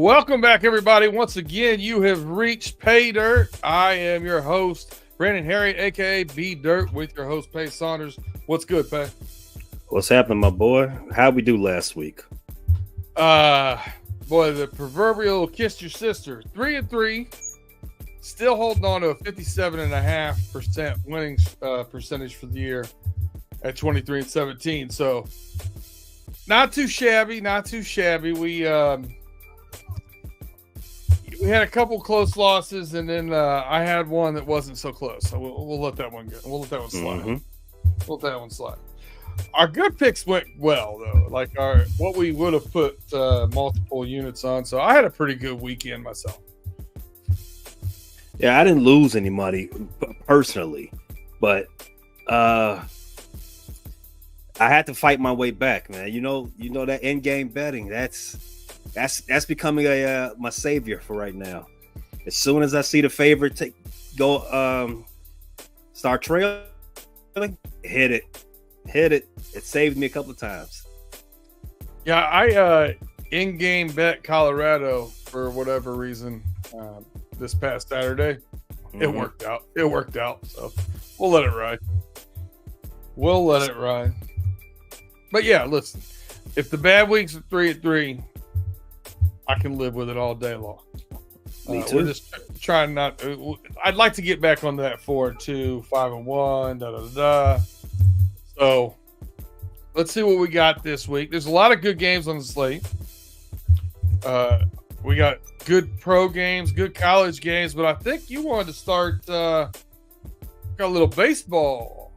Welcome back, everybody. Once again, you have reached Pay Dirt. I am your host, Brandon Herriott, a.k.a. B Dirt, with your host, Pay Saunders. What's good, Pay? What's happening, my boy? How'd we do last week? Boy, the proverbial kissed your sister. 3-3, still holding on to a 57.5% winning percentage for the year at 23-17. So, not too shabby, not too shabby. We had a couple close losses, and then I had one that wasn't so close. So we'll let that one go. We'll let that one slide. We'll let that one slide. Our good picks went well, though. Like what we would have put multiple units on. So I had a pretty good weekend myself. Yeah, I didn't lose any money personally, but I had to fight my way back, man. You know that in-game betting. That's becoming my savior for right now. As soon as I see the favorite start trailing, hit it. It saved me a couple of times. Yeah, I in-game bet Colorado for whatever reason this past Saturday. It worked out. So we'll let it ride. But yeah, listen, if the bad weeks are 3-3, I can live with it all day long. Me too. We're just trying not. I'd like to get back on that 4-2, 5-1, So let's see what we got this week. There's a lot of good games on the slate. We got good pro games, good college games, but I think you wanted to start. Got a little baseball.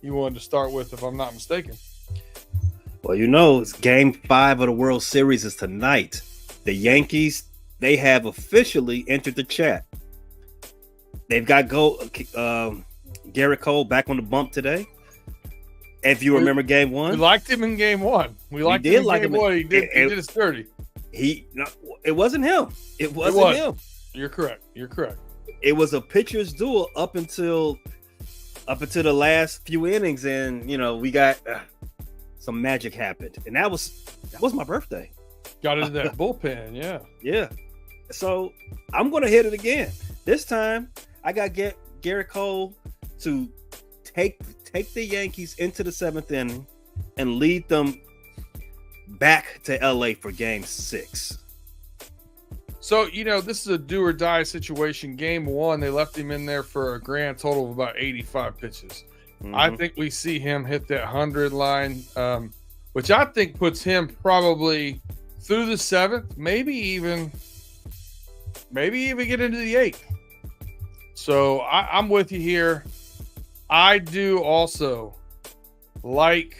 You wanted to start with, if I'm not mistaken. Well, it's Game 5 of the World Series is tonight. The Yankees, they have officially entered the chat. They've got Garrett Cole back on the bump today. If you remember Game 1. We liked him in Game 1. He did his dirty. It wasn't him. It wasn't him. You're correct. It was a pitcher's duel up until the last few innings, and we got some magic happened, and that was my birthday. Got into that bullpen, yeah. Yeah. So I'm going to hit it again. This time, I got Garrett Cole to take the Yankees into the 7th inning and lead them back to LA for Game 6. So, this is a do or die situation. Game 1, they left him in there for a grand total of about 85 pitches. I think we see him hit that 100 line, which I think puts him probably through the 7th, maybe even get into the 8th. So I'm with you here. I do also like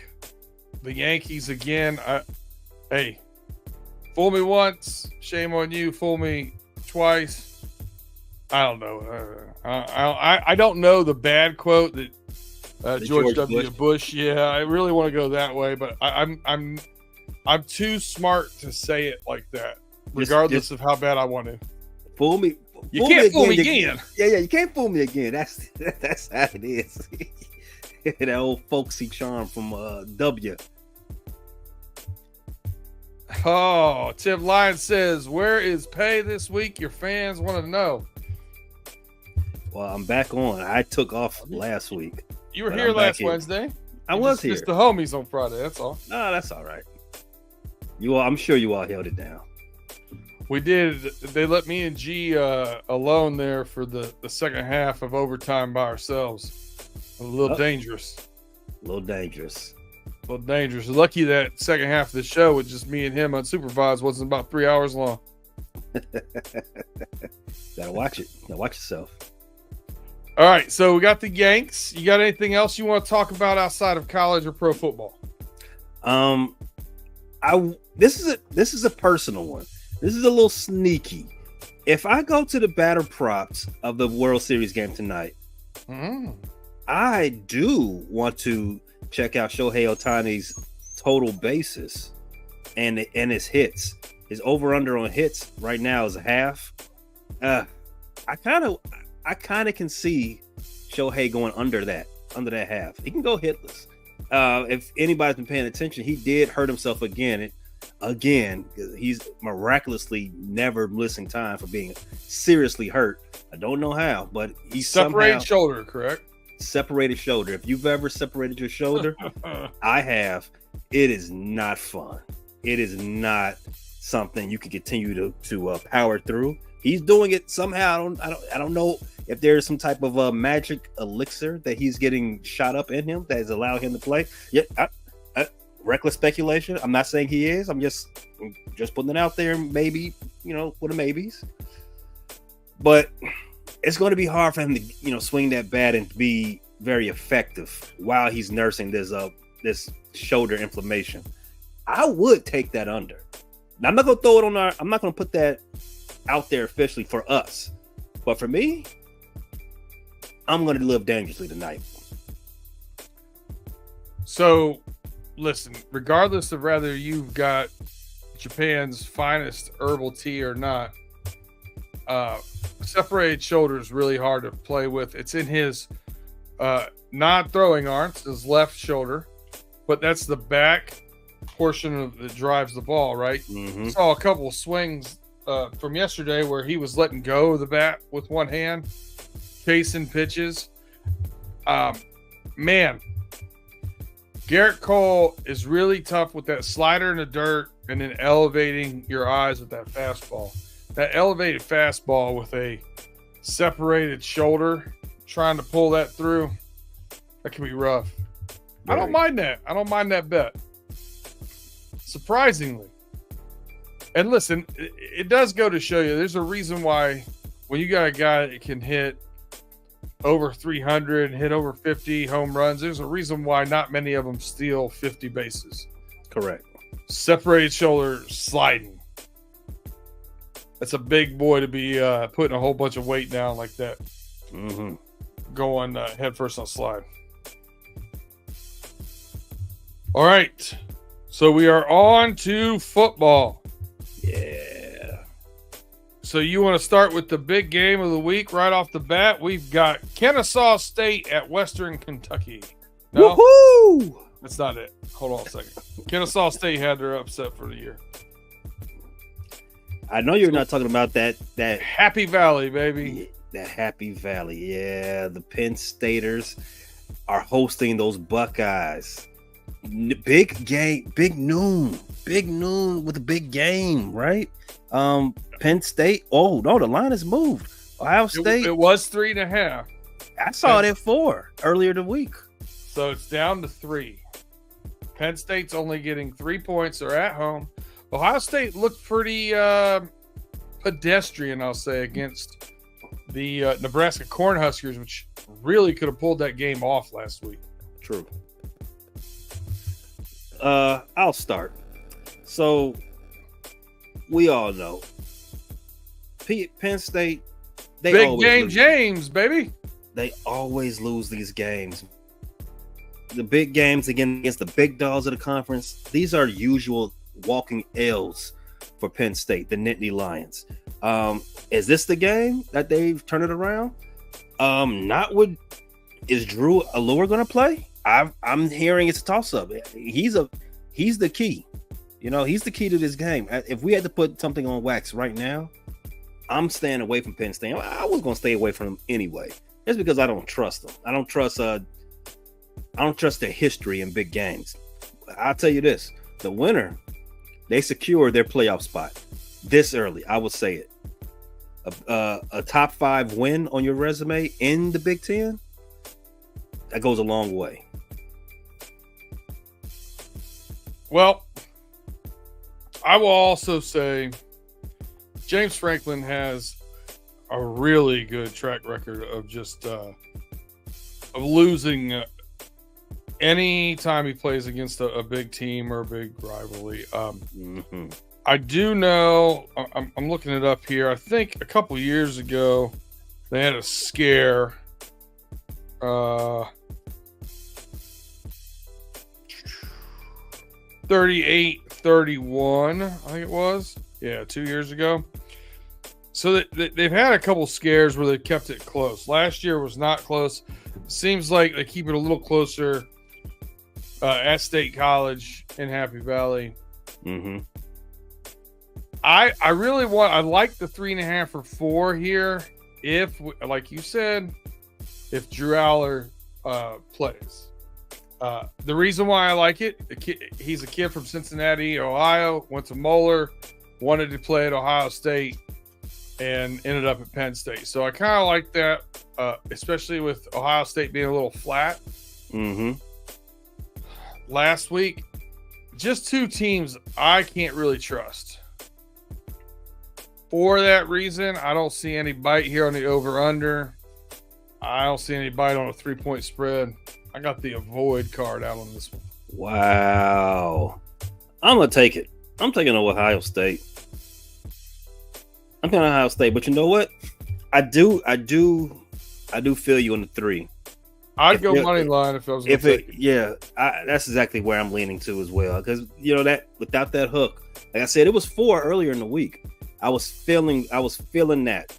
the Yankees again. Hey, fool me once, shame on you. Fool me twice. I don't know. I don't know the bad quote that George W. Bush. Yeah, I really want to go that way, but I'm too smart to say it like that, regardless of how bad I want to. Fool me. You can't fool me again. Yeah, you can't fool me again. That's how it is. That old folksy charm from W. Oh, Tim Lyons says, where is Pay this week? Your fans want to know. Well, I'm back on. I took off last week. You were here last Wednesday. I was here. Just the homies on Friday, that's all. No, that's all right. I'm sure you all held it down. We did. They let me and G alone there for the second half of overtime by ourselves. A little dangerous. Lucky that second half of the show with just me and him unsupervised wasn't about 3 hours long. Gotta watch it. Gotta watch yourself. All right, so we got the Yanks. You got anything else you want to talk about outside of college or pro football? This is a personal one. This is a little sneaky. If I go to the batter props of the World Series game tonight, I do want to check out Shohei Ohtani's total bases and his hits. His over/under on hits right now is a half. I kind of can see Shohei going under that half. He can go hitless. If anybody's been paying attention, he did hurt himself again again, he's miraculously never missing time for being seriously hurt. I don't know how, but he's separated shoulder, correct? Separated shoulder. If you've ever separated your shoulder, I have. It is not fun. It is not something you can continue to power through. He's doing it somehow. I don't know if there's some type of magic elixir that he's getting shot up in him that is allowing him to play. Yeah, reckless speculation. I'm not saying he is. I'm just putting it out there. Maybe, for the maybes. But it's going to be hard for him to, swing that bat and be very effective while he's nursing this shoulder inflammation. I would take that under. Now, I'm not going to throw it on I'm not going to put that out there officially for us. But for me, I'm going to live dangerously tonight. So, listen, regardless of whether you've got Japan's finest herbal tea or not, separated shoulder is really hard to play with. It's in his non-throwing arm, his left shoulder, but that's the back portion that drives the ball, right? Mm-hmm. Saw a couple of swings from yesterday where he was letting go of the bat with one hand, chasing pitches. Man, Garrett Cole is really tough with that slider in the dirt and then elevating your eyes with that fastball. That elevated fastball with a separated shoulder, trying to pull that through, that can be rough. I don't mind that. I don't mind that bet. Surprisingly. And listen, it does go to show you there's a reason why when you got a guy that can hit over 300 and hit over 50 home runs, there's a reason why not many of them steal 50 bases. Correct. Separated shoulder sliding. That's a big boy to be putting a whole bunch of weight down like that. Mm-hmm. Going head first on slide. All right. So we are on to football. Yeah. So you want to start with the big game of the week right off the bat? We've got Kennesaw State at Western Kentucky. No, woohoo! That's not it. Hold on a second. Kennesaw State had their upset for the year. I know you're not talking about that Happy Valley, baby. That Happy Valley. Yeah, the Penn Staters are hosting those Buckeyes. Big game, big noon with a big game, right? Penn State. Oh no, the line has moved. Ohio State. It was 3.5. I saw it at 4 earlier the week. So it's down to 3. Penn State's only getting 3 points. They're at home. Ohio State looked pretty pedestrian, I'll say, against the Nebraska Cornhuskers, which really could have pulled that game off last week. True. I'll start. So we all know Penn State. Big game, James, baby. They always lose these games. The big games against the big dogs of the conference. These are usual walking L's for Penn State, the Nittany Lions. Is this the game that they've turned it around? Not with. Is Drew Allure going to play? I'm hearing it's a toss-up. He's the key. He's the key to this game. If we had to put something on wax right now, I'm staying away from Penn State. I was going to stay away from them anyway, just because I don't trust them. I don't trust their history in big games. I'll tell you this: the winner, they secure their playoff spot this early. I would say it. A top 5 win on your resume in the Big Ten, that goes a long way. Well, I will also say James Franklin has a really good track record of just of losing any time he plays against a big team or a big rivalry. I do know, I'm looking it up here. I think a couple years ago they had a scare. 38-31, I think it was. Yeah, 2 years ago. So they've had a couple scares where they kept it close. Last year was not close. Seems like they keep it a little closer at State College in Happy Valley. Mm-hmm. I really I like the 3.5 or 4 here. If, like you said, if Drew Aller plays. The reason why I like it, he's a kid from Cincinnati, Ohio, went to Moeller, wanted to play at Ohio State, and ended up at Penn State. So I kind of like that, especially with Ohio State being a little flat. Mm-hmm. Last week, just two teams I can't really trust. For that reason, I don't see any bite here on the over-under. I don't see any bite on a 3-point spread. I got the avoid card out on this one. Wow. I'm going to take it. I'm taking Ohio State. I'm taking Ohio State, but you know what? I do feel you on the 3. I'd go money line if I was going to take it. Yeah, that's exactly where I'm leaning to as well. Because, that without that hook, like I said, it was 4 earlier in the week. I was feeling that.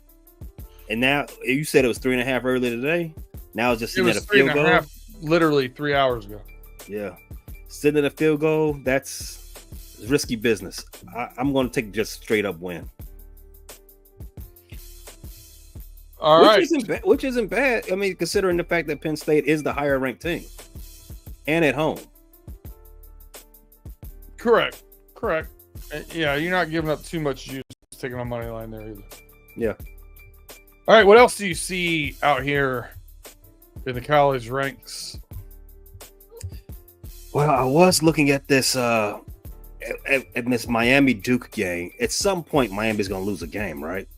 And now, you said it was 3.5 earlier today. Now it's just sitting at a field goal. Literally 3 hours ago. Yeah. Sitting at a field goal, that's risky business. I'm going to take just straight up win. All right. Which isn't bad. I mean, considering the fact that Penn State is the higher ranked team and at home. Correct. Yeah, you're not giving up too much juice taking on money line there either. Yeah. All right, what else do you see out here in the college ranks? Well, I was looking at this at this Miami Duke game. At some point, Miami's going to lose a game, right?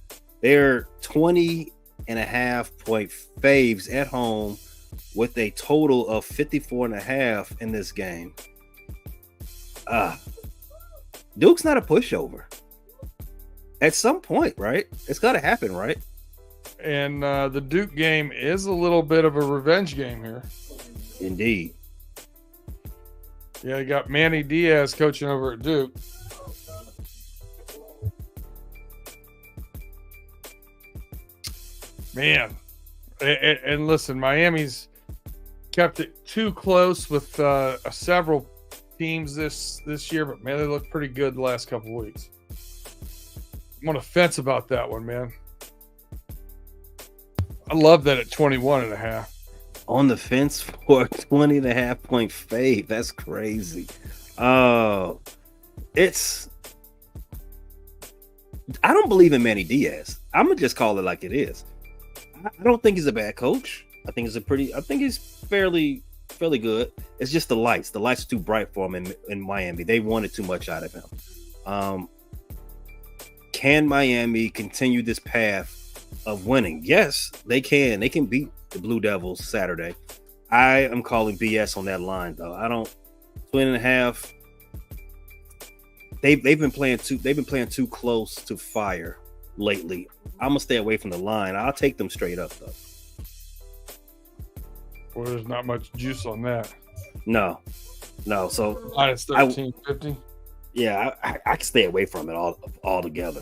They're 20.5-point faves at home with a total of 54.5 in this game. Duke's not a pushover. At some point, right? It's got to happen, right? And the Duke game is a little bit of a revenge game here. Indeed. Yeah, you got Manny Diaz coaching over at Duke. Man. And listen, Miami's kept it too close with several teams this year, but man, they look pretty good the last couple of weeks. I'm on the fence about that one, man. I love that at 21.5. On the fence for a 20.5-point fade. That's crazy. I don't believe in Manny Diaz. I'm gonna just call it like it is. I don't think he's a bad coach. I think he's fairly good. It's just the lights. The lights are too bright for him in Miami. They wanted too much out of him. Can Miami continue this path of winning? Yes, they can. They can beat the Blue Devils Saturday. I am calling BS on that line, though. I don't. 20.5. They've been playing too close to fire lately. I'm gonna stay away from the line. I'll take them straight up, though. Well, there's not much juice on that. No. So minus 13.50. Yeah, I can stay away from it altogether.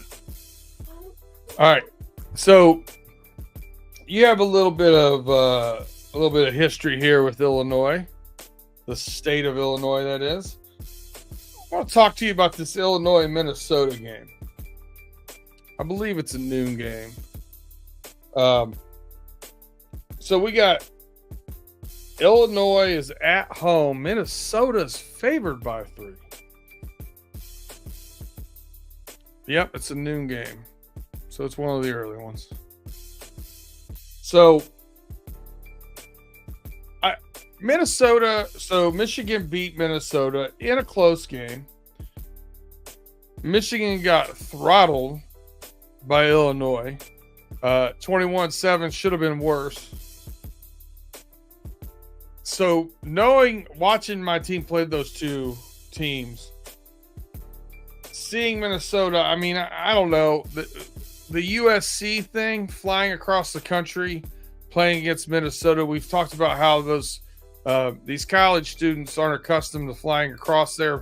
All right, so you have a little bit of history here with Illinois, the state of Illinois, that is. I want to talk to you about this Illinois-Minnesota game. I believe it's a noon game. So we got Illinois is at home. Minnesota's favored by 3. Yep, it's a noon game. So it's one of the early ones. So Michigan beat Minnesota in a close game. Michigan got throttled by Illinois. 21-7 should have been worse. So watching my team play those two teams, seeing Minnesota, I mean, I don't know. The USC thing, flying across the country, playing against Minnesota, we've talked about how these college students aren't accustomed to flying across the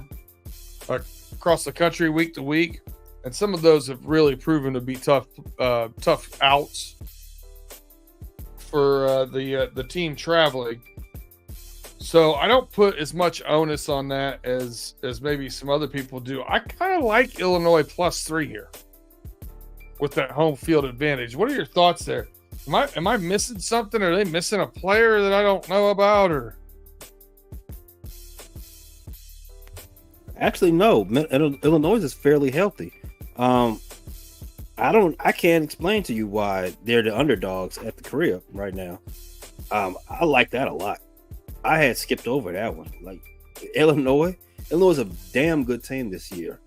country week to week. And some of those have really proven to be tough outs for the team traveling. So I don't put as much onus on that as maybe some other people do. I kind of like Illinois +3 here with that home field advantage. What are your thoughts there? Am I missing something? Are they missing a player that I don't know about? Or Actually, no. Illinois is fairly healthy. I can't explain to you why they're the underdogs at the career right now. I like that a lot. I had skipped over that one. Like Illinois is a damn good team this year.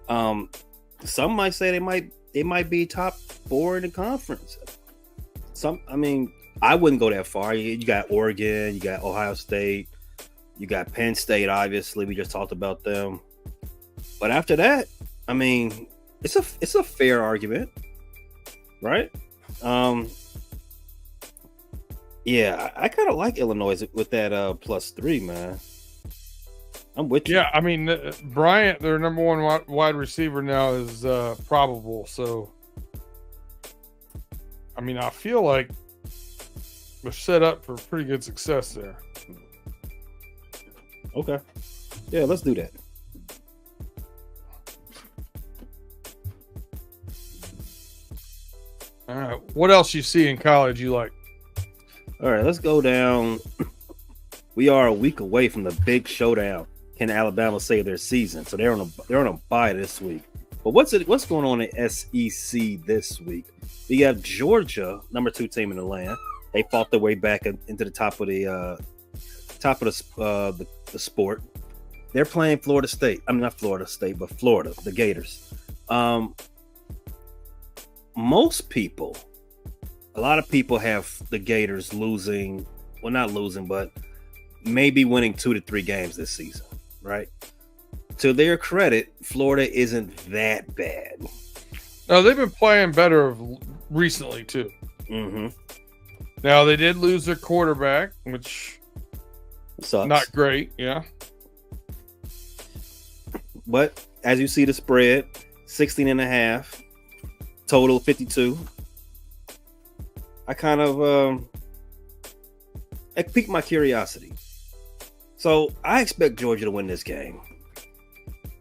Some might say they might be top 4 in the conference. I wouldn't go that far. You got Oregon, you got Ohio State, you got Penn State. Obviously, we just talked about them. But after that, it's a fair argument, right? Yeah, I kind of like Illinois with that +3, man. I'm with you. Yeah, Bryant, their number one wide receiver now, is probable. So, I feel like we're set up for pretty good success there. Okay. Yeah, let's do that. All right. What else you see in college you like? All right, let's go down. We are a week away from the big showdown. Can Alabama save their season? So they're on a bye this week. But what's going on in SEC this week? We have Georgia, number 2 team in the land. They fought their way back into the top of the sport. They're playing Florida State. Not Florida State, but Florida, the Gators. A lot of people have the Gators losing. Well, not losing, but maybe winning 2 to 3 games this season, right? To their credit, Florida isn't that bad. No, they've been playing better recently too. Mm-hmm. Now they did lose their quarterback, which sucks. Not great, yeah. But as you see the spread, 16.5, total 52. I kind of it piqued my curiosity. So I expect Georgia to win this game.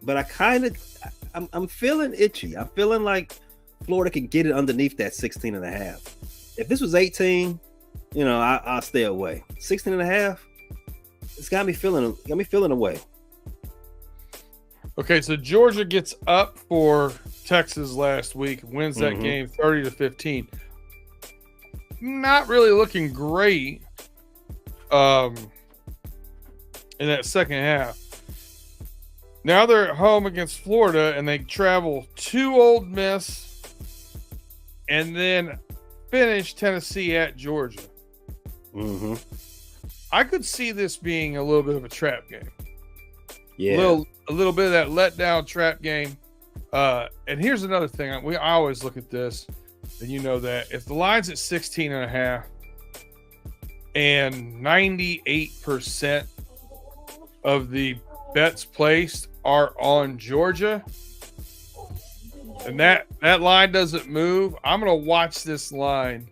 But I'm feeling itchy. I'm feeling like Florida can get it underneath that 16.5. If this was 18, I'll stay away. 16.5, it's got me feeling away. Okay, so Georgia gets up for Texas last week, wins that game 30-15. Not really looking great in that second half. Now they're at home against Florida, and they travel to Ole Miss and then finish Tennessee at Georgia. Mm-hmm. I could see this being a little bit of a trap game. Yeah. A little bit of that letdown trap game. And here's another thing. I always look at this, and you know that. If the line's at 16.5 and 98% of the bets placed are on Georgia, and that line doesn't move, I'm going to watch this line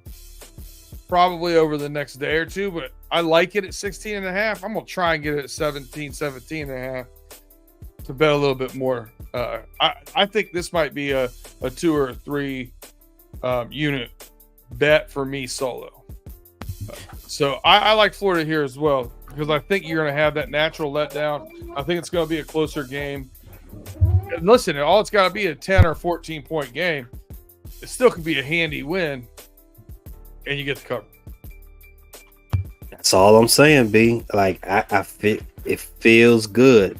probably over the next day or two, but I like it at 16.5. I'm going to try and get it at 17.5 to bet a little bit more. I think this might be a 2 or 3 unit bet for me solo. So I like Florida here as well, because I think you're going to have that natural letdown. I think it's going to be a closer game. And listen, all it's got to be a 10 or 14 point game. It still could be a handy win, and you get the cover. That's all I'm saying, B. Like I feel it feels good.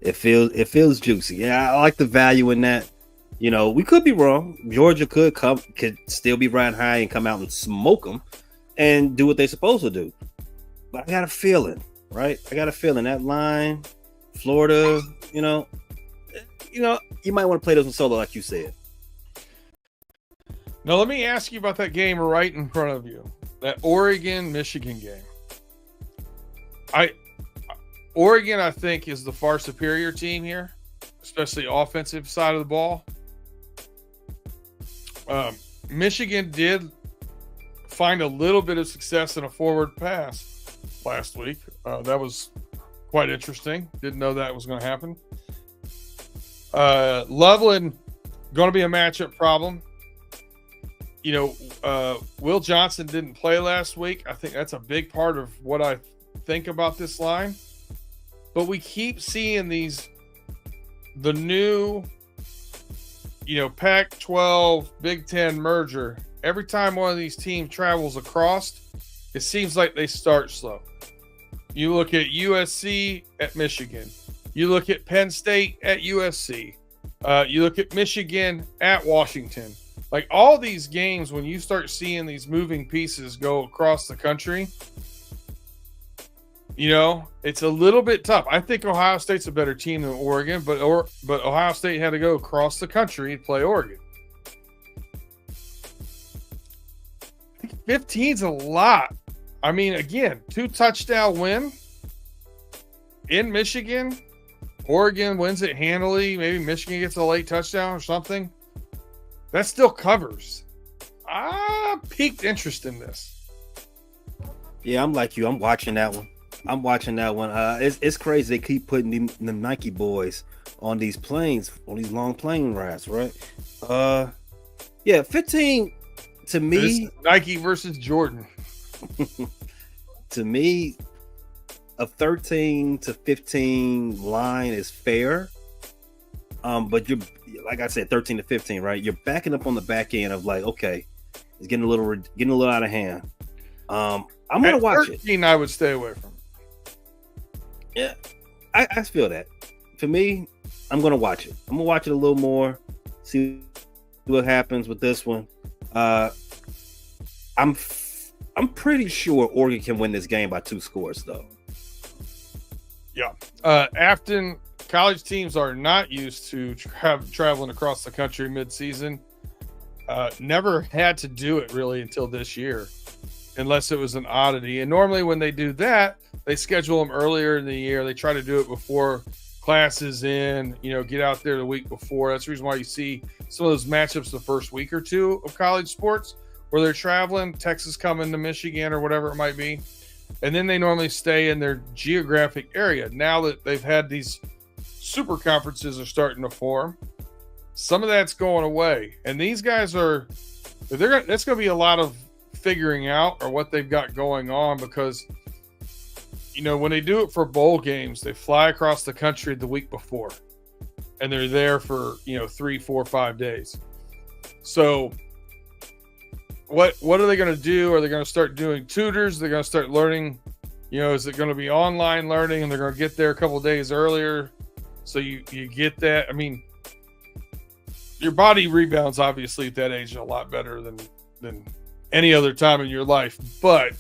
It feels juicy. Yeah, I like the value in that. We could be wrong. Georgia could still be riding high and come out and smoke them and do what they're supposed to do. But I got a feeling, right? I got a feeling that line, Florida, you might want to play those in solo, like you said. Now, let me ask you about that game right in front of you, that Oregon-Michigan game. Oregon, I think, is the far superior team here, especially offensive side of the ball. Michigan did find a little bit of success in a forward pass last week. That was quite interesting. Didn't know that was going to happen. Loveland, going to be a matchup problem. Will Johnson didn't play last week. I think that's a big part of what I think about this line. But we keep seeing the new, Pac-12, Big Ten merger. Every time one of these teams travels across, it seems like they start slow. You look at USC at Michigan. You look at Penn State at USC. You look at Michigan at Washington. Like all these games, when you start seeing these moving pieces go across the country, it's a little bit tough. I think Ohio State's a better team than Oregon, but Ohio State had to go across the country to play Oregon. I think 15's a lot. I mean, again, 2-touchdown win in Michigan. Oregon wins it handily. Maybe Michigan gets a late touchdown or something. That still covers. I piqued interest in this. Yeah, I'm like you. I'm watching that one. It's crazy. They keep putting the Nike boys on these planes, on these long plane rides, right? 15 to me. Nike versus Jordan. To me, a 13 to 15 line is fair. But you're, like I said, 13 to 15, right? You're backing up on the back end of like, okay, it's getting a little out of hand. I'm gonna watch 13, I would stay away from. Yeah, I feel that. For me, I'm gonna watch it. I'm gonna watch it a little more, see what happens with this one. I'm pretty sure Oregon can win this game by 2 scores, though. Yeah, Afton. College teams are not used to traveling across the country mid-season. Never had to do it really until this year, unless it was an oddity. And normally when they do that, they schedule them earlier in the year. They try to do it before classes in, get out there the week before. That's the reason why you see some of those matchups the first week or two of college sports where they're traveling, Texas coming to Michigan or whatever it might be. And then they normally stay in their geographic area. Now that they've had these super conferences are starting to form, some of that's going away. And these guys that's going to be a lot of figuring out or what they've got going on because, when they do it for bowl games, they fly across the country the week before and they're there for, 3, 4, 5 days. So what are they going to do? Are they going to start doing tutors? They're going to start learning, is it going to be online learning and they're going to get there a couple of days earlier? So you get that. I mean, your body rebounds obviously at that age a lot better than any other time in your life, but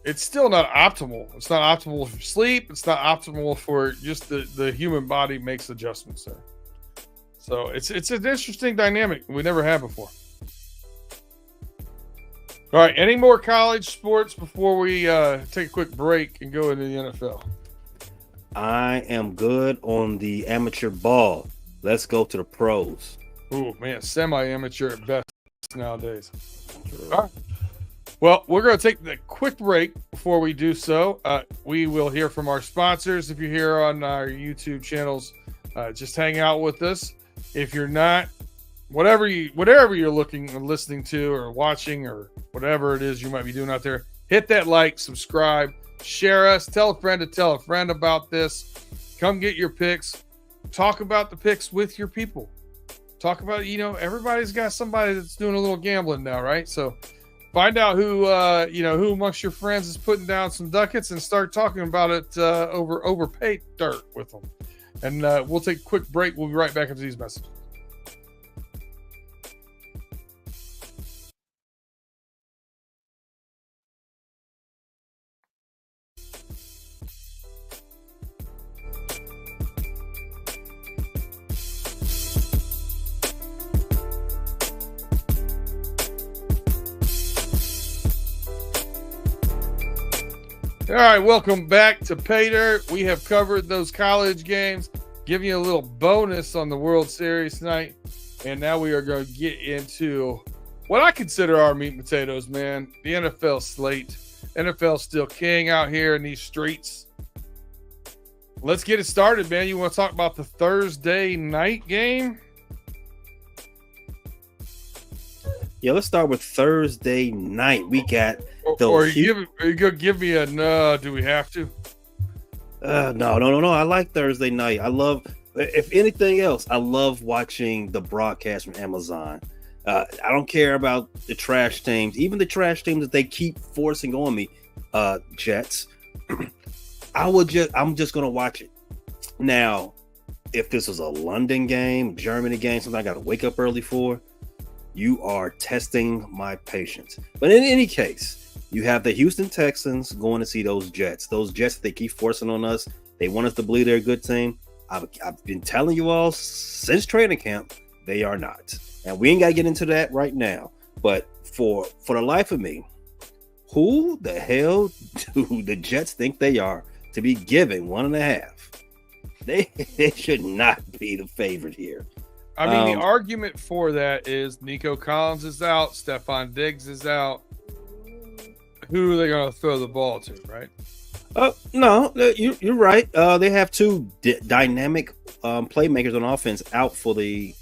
it's still not optimal. It's not optimal for sleep. It's not optimal for just the human body makes adjustments there. So it's an interesting dynamic we never had before. All right, any more college sports before we take a quick break and go into the NFL? I am good on the amateur ball. Let's go to the pros. Oh, man, semi-amateur at best nowadays. All right. Well, we're going to take the quick break before we do so. We will hear from our sponsors. If you're here on our YouTube channels, just hang out with us. If you're not, whatever you're looking and listening to or watching or whatever it is you might be doing out there, hit that like, subscribe, share us, tell a friend to tell a friend about this. Come get your picks. Talk about the picks with your people. Talk about, everybody's got somebody that's doing a little gambling now, right? So find out who amongst your friends is putting down some ducats and start talking about it over paid dirt with them. And we'll take a quick break. We'll be right back after these messages. All right, welcome back to Pay Dirt. We have covered those college games, giving you a little bonus on the World Series tonight. And now we are going to get into what I consider our meat and potatoes, man. The NFL slate. NFL's still king out here in these streets. Let's get it started, man. You want to talk about the Thursday night game? Yeah, let's start with Thursday night. We got Or you gonna give me a no? Do we have to? No. I like Thursday night. I love, if anything else, I love watching the broadcast from Amazon. I don't care about the trash teams, even the trash teams that they keep forcing on me. Jets. I'm just gonna watch it. Now, if this was a London game, Germany game, something I got to wake up early for, you are testing my patience. But in any case, you have the Houston Texans going to see those Jets. Those Jets that they keep forcing on us. They want us to believe they're a good team. I've been telling you all since training camp, they are not. And we ain't got to get into that right now. But for the life of me, who the hell do the Jets think they are to be giving 1.5? They should not be the favorite here. I mean, the argument for that is Nico Collins is out, Stephon Diggs is out. Who are they going to throw the ball to, right? No, you're right. They have two dynamic playmakers on offense out for the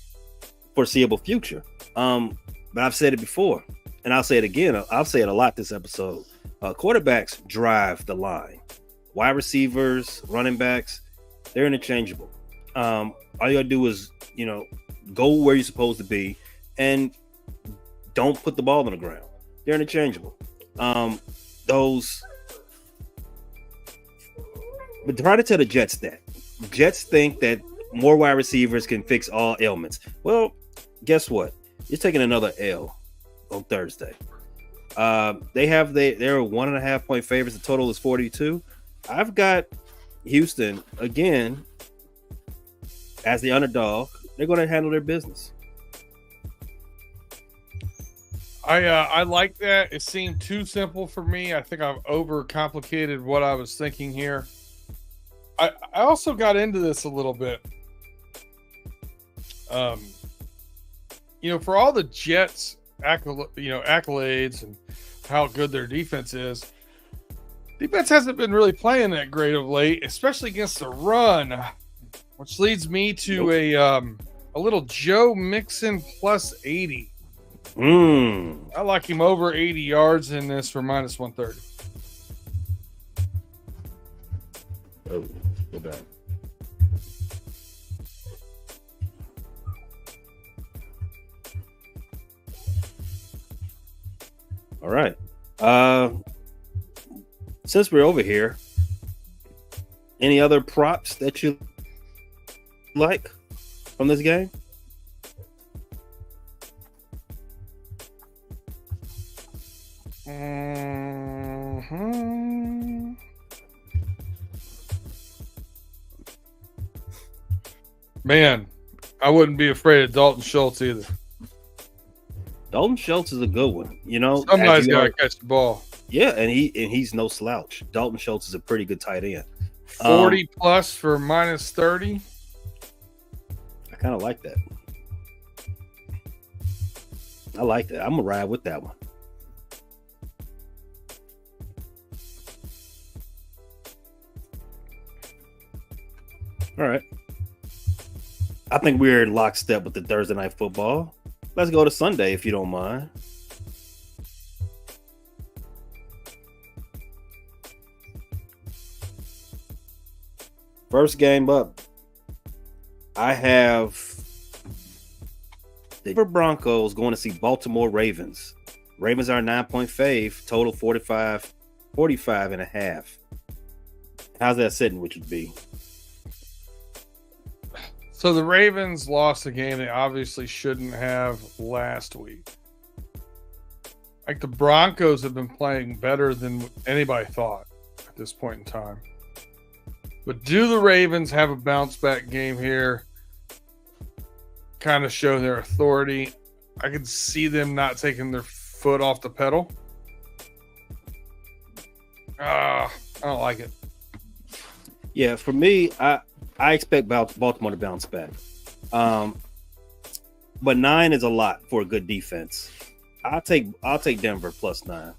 foreseeable future. But I've said it before, and I'll say it again. I'll say it a lot this episode. Quarterbacks drive the line. Wide receivers, running backs, they're interchangeable. All you gotta do is, go where you're supposed to be and don't put the ball on the ground. They're interchangeable. But try to tell the Jets that. Jets think that more wide receivers can fix all ailments. Well, guess what? You're taking another L on Thursday. They're 1.5 point favorites. The total is 42. I've got Houston again as the underdog. They're going to handle their business. I like that. It seemed too simple for me. I think I've overcomplicated what I was thinking here. I also got into this a little bit. For all the Jets accolades and how good their defense is, defense hasn't been really playing that great of late, especially against the run, which leads me to a little Joe Mixon plus 80. I like him over 80 yards in this for minus 130. Oh, go back. All right. Since we're over here, any other props that you like from this game? Man, I wouldn't be afraid of Dalton Schultz either. Dalton Schultz is a good one. Somebody's got to catch the ball. Yeah, and he's no slouch. Dalton Schultz is a pretty good tight end. 40 plus for minus 30. I kind of like that. I'm gonna ride with that one. All right. I think we're in lockstep with the Thursday night football. Let's go to Sunday if you don't mind. First game up, I have the Denver Broncos going to see Baltimore Ravens. Ravens are a 9-point fave, total 45 and a half. How's that sitting, which would be? So the Ravens lost a game they obviously shouldn't have last week. Like, the Broncos have been playing better than anybody thought at this point in time. But do the Ravens have a bounce back game here? Kind of show their authority. I could see them not taking their foot off the pedal. I don't like it. Yeah, for me, I expect Baltimore to bounce back. But 9 is a lot for a good defense. I'll take Denver plus 9.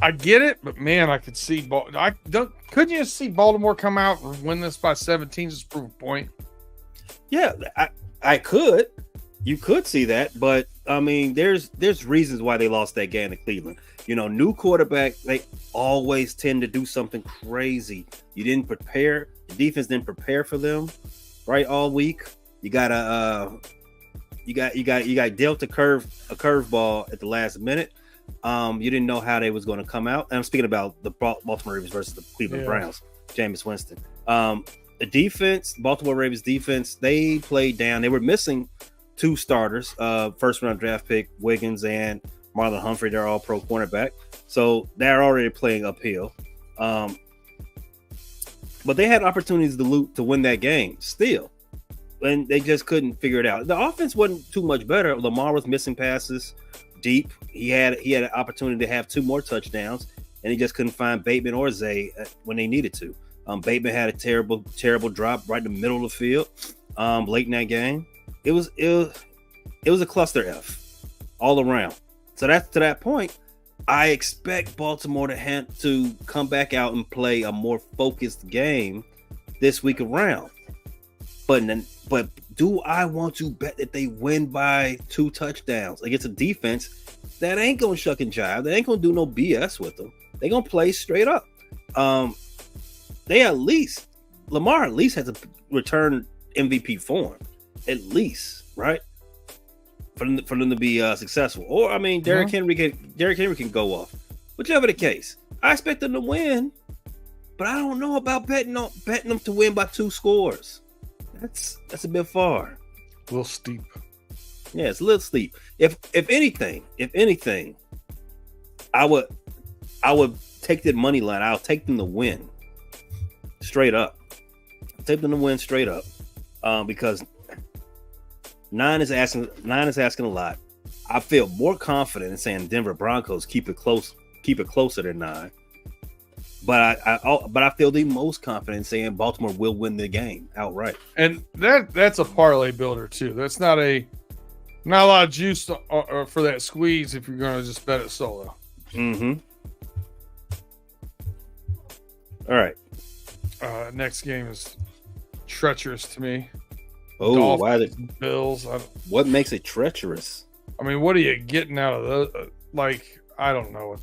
I get it, but man, I could see. Couldn't you see Baltimore come out and win this by 17 just to prove a point? Yeah, I could. You could see that, but I mean, there's reasons why they lost that game to Cleveland. You know, new quarterback, they always tend to do something crazy. You didn't prepare. The defense didn't prepare for them, right? All week, you got dealt a curveball at the last minute. You didn't know how they was going to come out. And I'm speaking about the Baltimore Ravens versus the Cleveland Browns. Jameis Winston. The defense, Baltimore Ravens defense, they played down. They were missing 2 starters, first round draft pick Wiggins and Marlon Humphrey. They're all pro cornerback, so they're already playing uphill. But they had opportunities to win that game still, and they just couldn't figure it out. The offense wasn't too much better. Lamar was missing passes deep. He had an opportunity to have 2 more touchdowns, and he just couldn't find Bateman or Zay when they needed to. Bateman had a terrible drop right in the middle of the field late in that game. It was a cluster F all around. So that's to that point. I expect Baltimore to come back out and play a more focused game this week around. But do I want to bet that they win by 2 touchdowns against a defense that ain't gonna shuck and jive? They ain't gonna do no BS with them. They gonna play straight up. Lamar at least has to return MVP form, at least, right? For them to be successful. Or I mean, Derrick Henry can go off. Whichever the case, I expect them to win, but I don't know about betting them to win by 2 scores. That's a bit far. A little steep. Yeah, it's a little steep. If anything, I would take that money line. I'll take them to win. Straight up. Take them to win straight up. Because 9 is asking a lot. I feel more confident in saying Denver Broncos keep it closer than 9. But I feel the most confident in saying Baltimore will win the game outright. And that's a parlay builder too. That's not a lot of juice for that squeeze if you're going to just bet it solo. Mm-hmm. All right. Next game is treacherous to me. Oh, Dolphins, why the Bills? What makes it treacherous? I mean, what are you getting out of those? I don't know.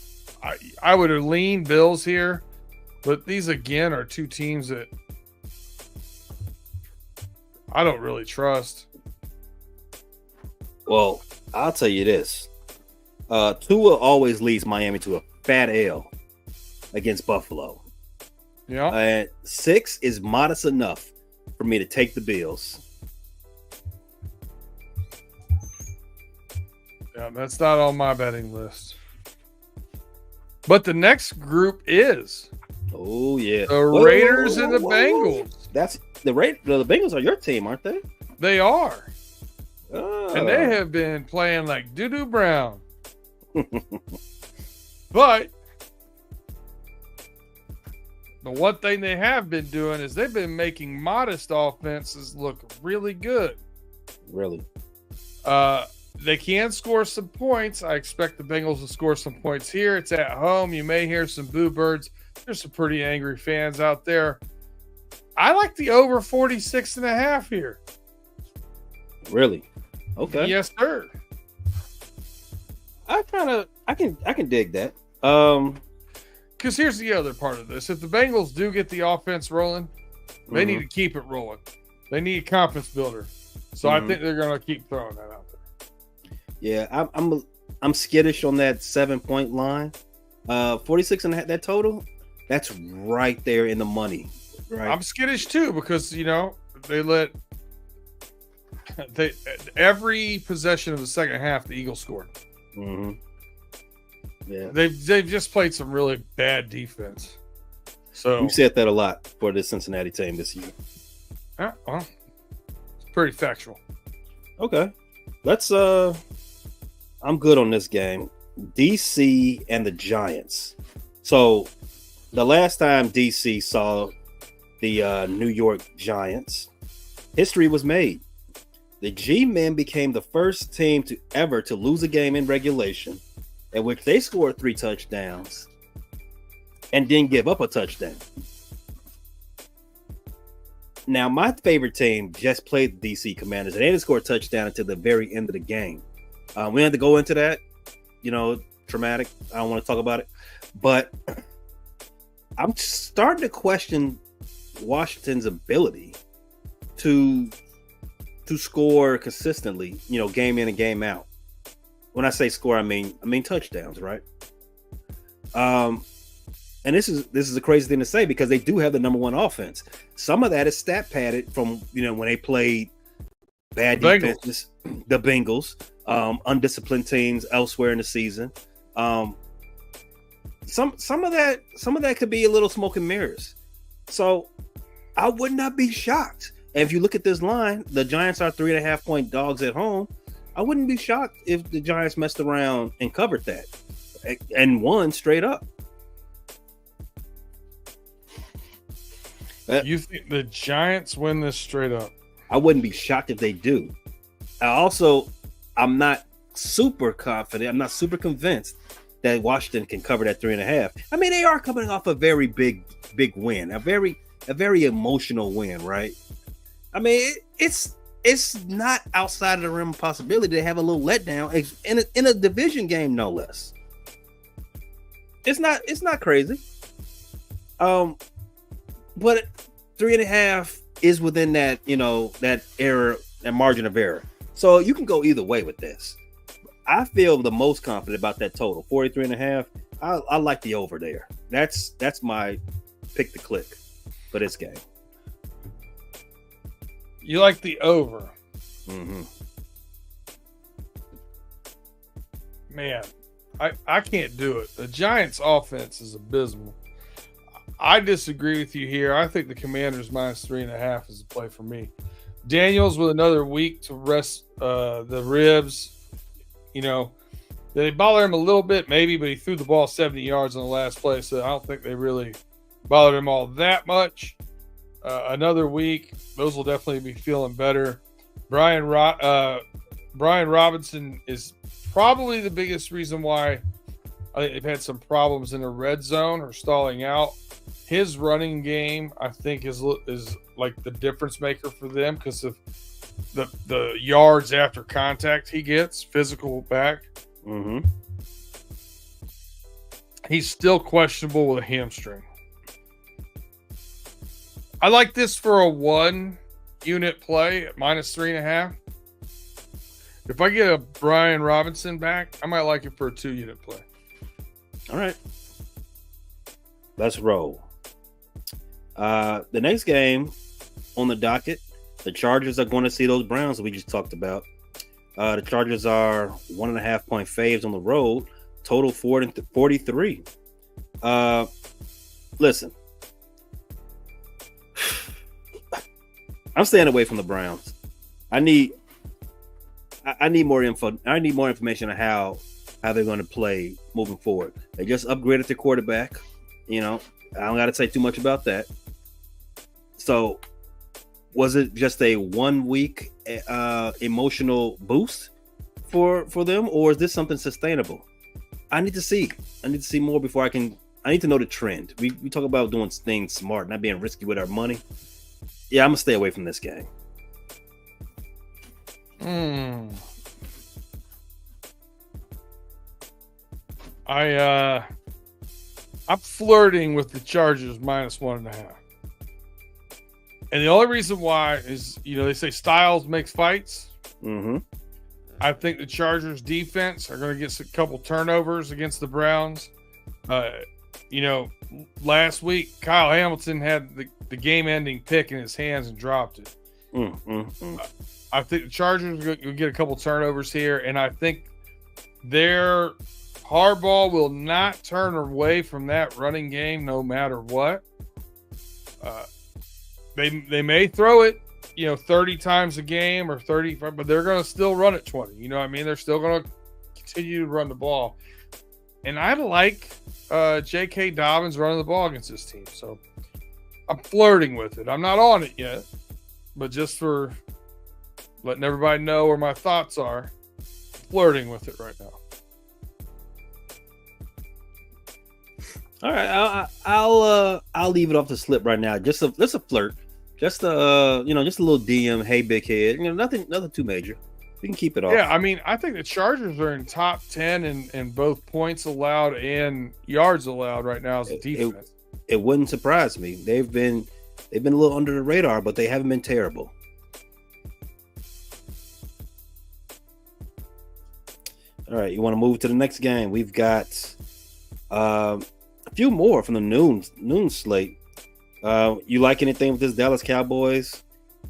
I would have leaned Bills here, but these again are 2 teams that I don't really trust. Well, I'll tell you this. Tua always leads Miami to a fat L against Buffalo. Yeah. And 6 is modest enough for me to take the Bills. Yeah, that's not on my betting list. But the next group is. Oh yeah. The Raiders and the Bengals. That's the Bengals are your team, aren't they? They are. And they have been playing like doo-doo brown. But the one thing they have been doing is they've been making modest offenses look really good. Really? They can score some points. I expect the Bengals to score some points here. It's at home. You may hear some boo birds. There's some pretty angry fans out there. I like the over 46.5 here. Really? Okay. Yes, sir. I can dig that. Because here's the other part of this. If the Bengals do get the offense rolling, they need to keep it rolling. They need a confidence builder. So I think they're going to keep throwing that out there. Yeah, I'm skittish on that 7-point line. 46.5, that total, that's right there in the money. Right. I'm skittish too because they let every possession of the second half the Eagles scored. Mm-hmm. Yeah, they've just played some really bad defense. So you said that a lot for the Cincinnati team this year. Yeah, well, it's pretty factual. Okay, let's. I'm good on this game. DC and the Giants. So the last time DC saw the New York Giants, history was made. The G-Men became the first team to lose a game in regulation, in which they scored 3 touchdowns and didn't give up a touchdown. Now, my favorite team just played the DC Commanders, and they didn't score a touchdown until the very end of the game. We had to go into that, traumatic. I don't want to talk about it, but I'm starting to question Washington's ability to score consistently, game in and game out. When I say score, I mean touchdowns, right? And this is a crazy thing to say because they do have the number one offense. Some of that is stat padded from when they played bad defenses, the Bengals, undisciplined teams elsewhere in the season. Some of that could be a little smoke and mirrors. So I would not be shocked. And if you look at this line, the Giants are 3.5-point dogs at home. I wouldn't be shocked if the Giants messed around and covered that and won straight up. You think the Giants win this straight up? I wouldn't be shocked if they do. I'm not super confident. I'm not super convinced that Washington can cover that 3.5. I mean, they are coming off a very big win, a very emotional win, right? I mean, it's not outside of the realm of possibility to have a little letdown in a division game, no less. It's not crazy. But 3.5 is within that, that error, that margin of error. So you can go either way with this. I feel the most confident about that total, 43.5. I like the over there. That's my pick to click for this game. You like the over? Mm-hmm. Man, I can't do it. The Giants' offense is abysmal. I disagree with you here. I think the Commanders minus 3.5 is the play for me. Daniels with another week to rest the ribs. They bother him a little bit, maybe, but he threw the ball 70 yards on the last play, so I don't think they really bothered him all that much. Another week, those will definitely be feeling better. Brian Robinson is probably the biggest reason why I think they've had some problems in the red zone or stalling out. His running game, I think, is like the difference maker for them because of the yards after contact he gets, physical back. Mm-hmm. He's still questionable with a hamstring. I like this for a 1-unit play at minus 3.5. If I get a Brian Robinson back, I might like it for a 2-unit play. All right. Let's roll. The next game on the docket, the Chargers are going to see those Browns that we just talked about. The Chargers are 1.5-point faves on the road, total 43. Listen, I'm staying away from the Browns. I need more info. I need more information on how they're going to play moving forward. They just upgraded their quarterback. I don't got to say too much about that. So, was it just a 1 week emotional boost for them, or is this something sustainable? I need to see more before I need to know the trend. We talk about doing things smart, not being risky with our money. Yeah, I'm gonna stay away from this game. I'm flirting with the Chargers minus 1.5. And the only reason why is, they say styles makes fights. Mm-hmm. I think the Chargers defense are going to get a couple turnovers against the Browns. Last week, Kyle Hamilton had the game-ending pick in his hands and dropped it. I think the Chargers will get a couple turnovers here, and I think their Harbaugh will not turn away from that running game no matter what. They may throw it, 30 times a game or 35, but they're going to still run it 20. You know what I mean? They're still going to continue to run the ball. And I like J.K. Dobbins running the ball against this team. So I'm flirting with it. I'm not on it yet, but just for letting everybody know where my thoughts are, flirting with it right now. All right, I'll leave it off the slip right now. Just a flirt, just just a little DM. Hey, big head. Nothing too major. We can keep it Yeah, off. I mean, I think the Chargers are in top 10 in both points allowed and yards allowed right now as a defense. It wouldn't surprise me. They've been a little under the radar, but they haven't been terrible. All right, you want to move to the next game? We've got a few more from the noon slate. You like anything with this Dallas Cowboys?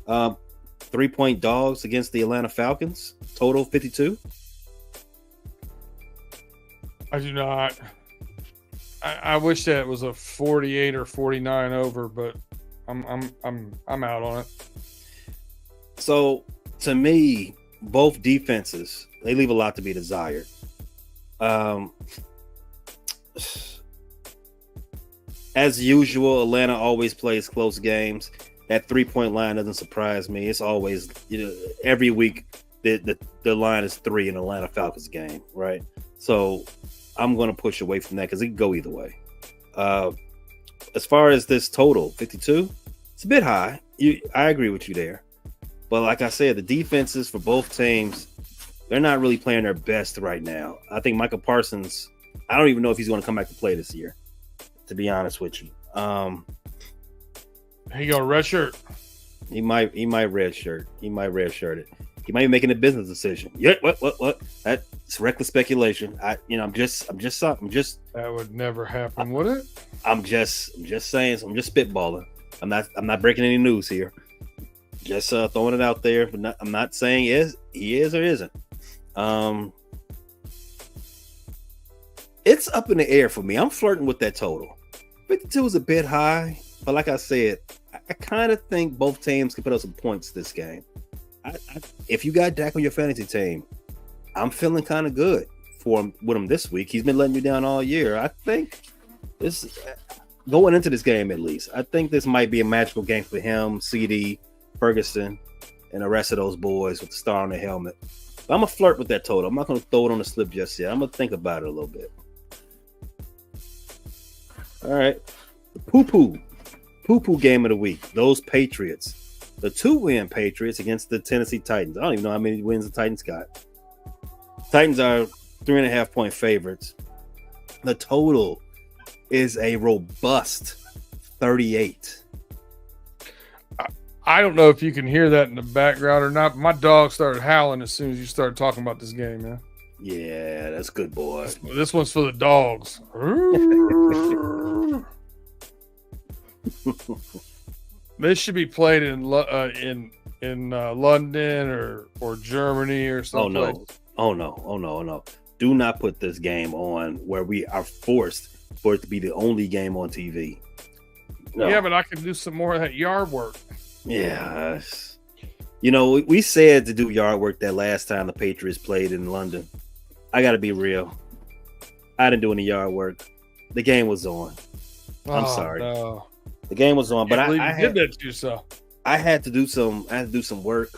3-point dogs against the Atlanta Falcons. Total 52. I do not. I wish that it was a 48 or 49 over, but I'm out on it. So to me, both defenses, they leave a lot to be desired. As usual, Atlanta always plays close games. That 3-point line doesn't surprise me. It's always, every week the line is 3 in Atlanta Falcons game, right? So I'm going to push away from that because it can go either way. As far as this total, 52, it's a bit high. I agree with you there. But like I said, the defenses for both teams, they're not really playing their best right now. I think Michael Parsons, I don't even know if he's going to come back to play this year, to be honest with you. He got a red shirt. He might red shirt. He might red shirt it. He might be making a business decision. Yeah, what? That's reckless speculation. I'm just That would never happen, would it? I'm just saying. So I'm just spitballing. I'm not breaking any news here. Just throwing it out there. But I'm not saying he is or isn't. It's up in the air for me. I'm flirting with that total. 52 is a bit high, but like I said, I kind of think both teams can put up some points this game. If you got Dak on your fantasy team, I'm feeling kind of good with him this week. He's been letting you down all year. I think this going into this game, at least, I think this might be a magical game for him, CD, Ferguson, and the rest of those boys with the star on the helmet. But I'm gonna flirt with that total. I'm not gonna throw it on the slip just yet. I'm gonna think about it a little bit. All right, the poo-poo game of the week. Those Patriots. The 2-win Patriots against the Tennessee Titans. I don't even know how many wins the Titans got. Titans are 3.5-point favorites. The total is a robust 38. I don't know if you can hear that in the background or not. But my dog started howling as soon as you started talking about this game, man. Yeah, that's good, boy. This one's for the dogs. This should be played in London or Germany or something. Oh no! Do not put this game on where we are forced for it to be the only game on TV. No. Yeah, but I can do some more of that yard work. Yeah, we said to do yard work that last time the Patriots played in London. I got to be real. I didn't do any yard work. The game was on. I'm sorry. No. The game was on, but I did that to yourself. I had to do some work,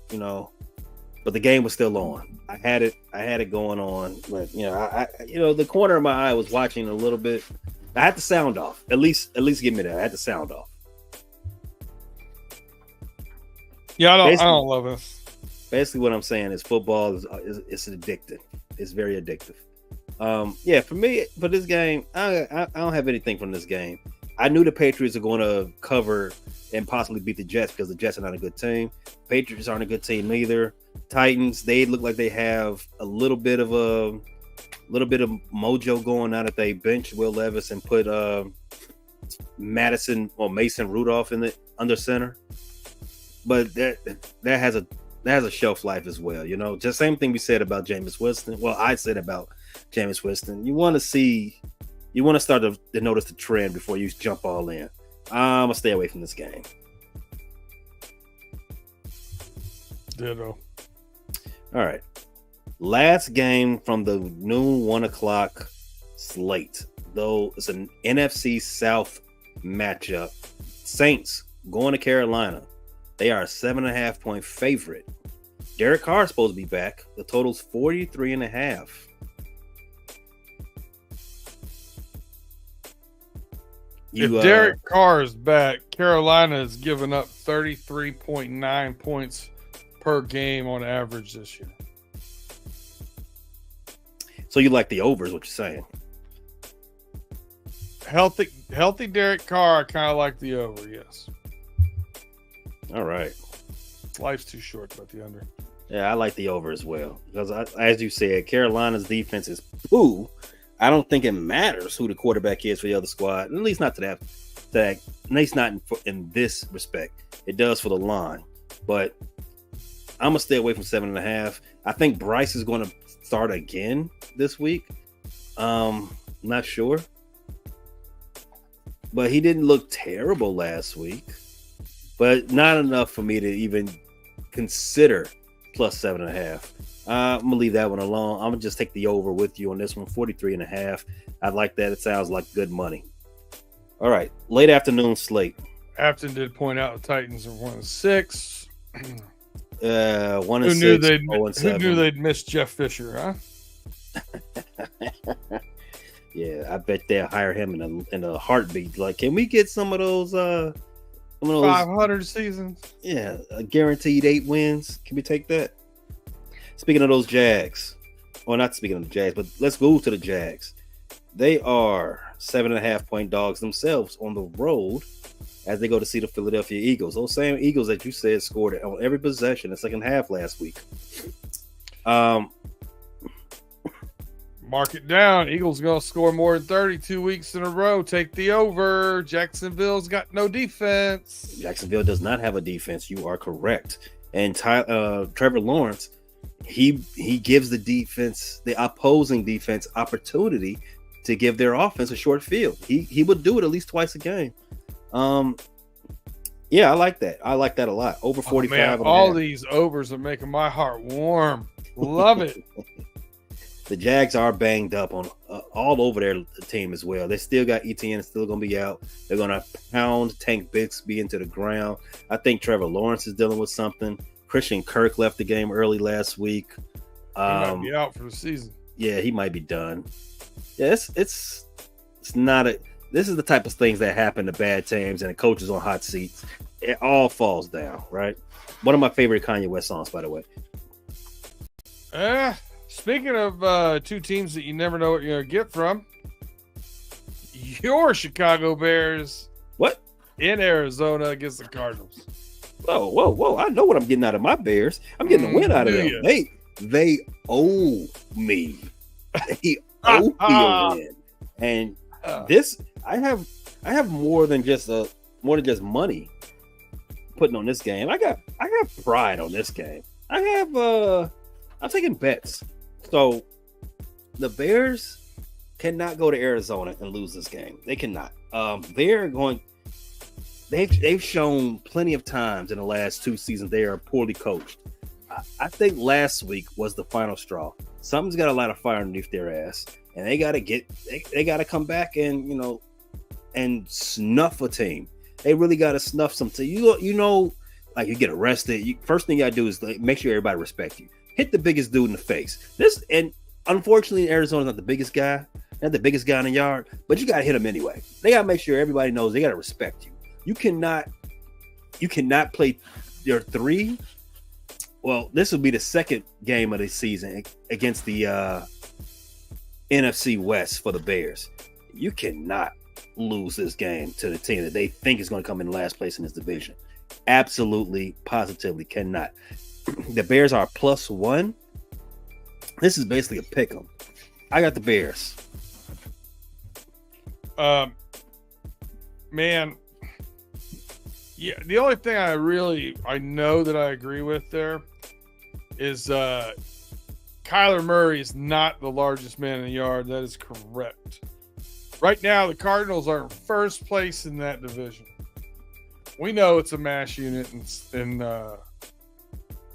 but the game was still on. I had it going on, but the corner of my eye was watching a little bit. I had the sound off. At least give me that. I had the sound off. Yeah, I don't love it. Basically, what I'm saying is football is addictive. It's very addictive. For me, for this game, I don't have anything from this game. I knew the Patriots are going to cover and possibly beat the Jets because the Jets are not a good team. Patriots aren't a good team either. Titans, they look like they have a little bit of mojo going now that they benched Will Levis and put Mason Rudolph in the under center. But that has a shelf life as well. Just same thing we said about Jameis Winston. Well, I said about Jameis Winston. You want to start to notice the trend before you jump all in. I'm gonna stay away from this game. Ditto. All right. Last game from the noon 1:00 slate. Though it's an NFC South matchup. Saints going to Carolina. They are a 7.5-point favorite. Derek Carr is supposed to be back. The total's 43.5. If Derek Carr is back, Carolina has given up 33.9 points per game on average this year. So you like the over is what you're saying? Healthy Derek Carr, I kind of like the over, yes. All right. Life's too short, but the under. Yeah, I like the over as well. Because, as you said, Carolina's defense is poo. I don't think it matters who the quarterback is for the other squad, at least not to that. At least not in this respect. It does for the line. But I'm going to stay away from 7.5. I think Bryce is going to start again this week. Not sure. But he didn't look terrible last week. But not enough for me to even consider plus 7.5. I'm going to leave that one alone. I'm going to just take the over with you on this one, 43.5. I like that. It sounds like good money. All right. Late afternoon slate. Afton did point out the Titans are 1-6. 1-6. Who knew they'd miss Jeff Fisher, huh? Yeah, I bet they'll hire him in a heartbeat. Like, can we get some of those 500 seasons? Yeah, guaranteed 8 wins. Can we take that? Speaking of those Jags, or not speaking of the Jags, but let's go to the Jags. They are 7.5 point dogs themselves on the road as they go to see the Philadelphia Eagles. Those same Eagles that you said scored on every possession in the second half last week. Mark it down. Eagles going to score more than 32 weeks in a row. Take the over. Jacksonville's got no defense. Jacksonville does not have a defense. You are correct. And Trevor Lawrence, he gives the opposing defense opportunity to give their offense a short field. He would do it at least twice a game. Yeah, I like that. I like that a lot. Over 45. Man, all these overs are making my heart warm. Love it. The Jags are banged up on all over their team as well. They still got ETN still going to be out. They're going to pound Tank Bixby into the ground. I think Trevor Lawrence is dealing with something. Christian Kirk left the game early last week. He might be out for the season. Yeah, he might be done. Yeah, it's not a. This is the type of things that happen to bad teams and the coaches on hot seats. It all falls down, right? One of my favorite Kanye West songs, by the way. Speaking of two teams that you never know what you're going to get from, your Chicago Bears. What? In Arizona against the Cardinals. Whoa. I know what I'm getting out of my Bears. I'm getting a win out of them. They owe me. They owe me a win. And this, I have more than just money putting on this game. I got pride on this game. I'm taking bets. So the Bears cannot go to Arizona and lose this game. They cannot. They've shown plenty of times in the last 2 seasons they are poorly coached. I think last week was the final straw. Something's got a lot of fire underneath their ass, and they got to come back and and snuff a team. They really got to snuff some team. Like you get arrested. First thing you got to do is make sure everybody respect you. Hit the biggest dude in the face. And unfortunately, Arizona's not the biggest guy, not the biggest guy in the yard, but you got to hit him anyway. They got to make sure everybody knows they got to respect you. You cannot play your 3. Well, this will be the second game of the season against the NFC West for the Bears. You cannot lose this game to the team that they think is going to come in last place in this division. Absolutely, positively cannot. The Bears are +1. This is basically a pick 'em. I got the Bears. Man. Yeah, the only thing I know that I agree with there is Kyler Murray is not the largest man in the yard. That is correct. Right now, the Cardinals are in first place in that division. We know it's a mash unit in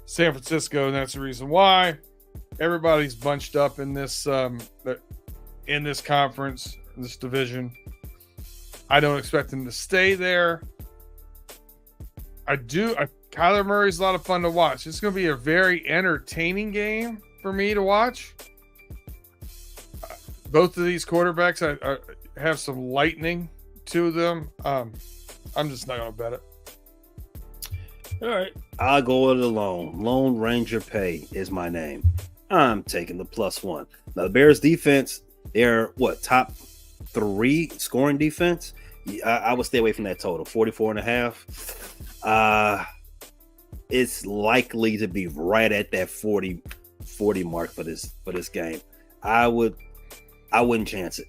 San Francisco, and that's the reason why everybody's bunched up in this conference, this division. I don't expect them to stay there. Kyler Murray's a lot of fun to watch. It's going to be a very entertaining game for me to watch. Both of these quarterbacks have some lightning two of them. I'm just not gonna bet it. All right. I'll go it alone. Lone Ranger Pay is my name. I'm taking the +1. Now, the Bears defense, they're top 3 scoring defense. I would stay away from that total, 44.5. It's likely to be right at that 40 mark for this game. I wouldn't chance it.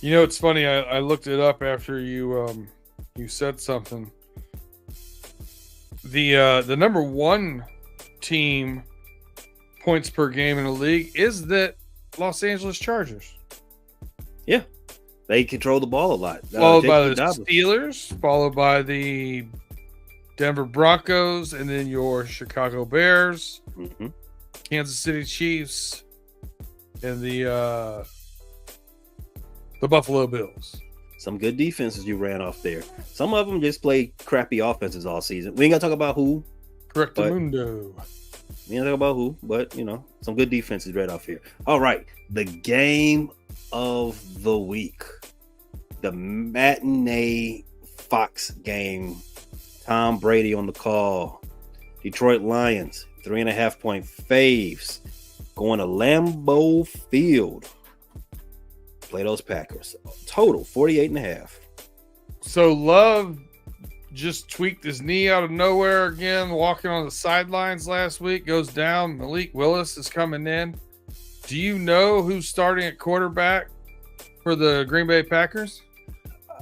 You know, it's funny. I looked it up after you said something. The number 1 team points per game in the league is the Los Angeles Chargers. Yeah, they control the ball a lot. Followed by the Steelers, followed by the Denver Broncos, and then your Chicago Bears, Kansas City Chiefs, and the Buffalo Bills. Some good defenses you ran off there. Some of them just play crappy offenses all season. We ain't got to talk about who. Correctamundo. We ain't talk about who, but some good defenses right off here. All right, the game of the week, the matinee Fox game. Tom Brady on the call. Detroit Lions 3.5-point faves going to Lambeau Field. Play those Packers. Total 48.5. So Love just tweaked his knee out of nowhere again, walking on the sidelines last week, goes down. Malik Willis is coming in. Do you know who's starting at quarterback for the Green Bay Packers?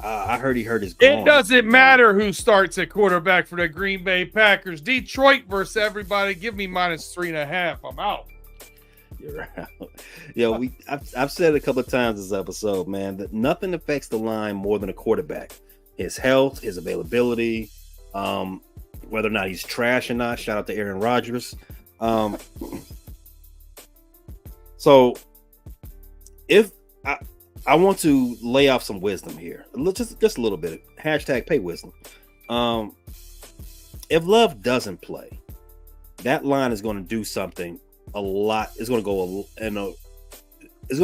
I heard he hurt his groin. It doesn't matter who starts at quarterback for the Green Bay Packers. Detroit versus everybody. Give me -3.5. I'm out. You're right. I've said it a couple of times this episode, man, that nothing affects the line more than a quarterback. His health, his availability, whether or not he's trash or not. Shout out to Aaron Rodgers. So if I want to lay off some wisdom here, just a little bit. #pay wisdom. If Love doesn't play, that line is going to do something a lot. It's going to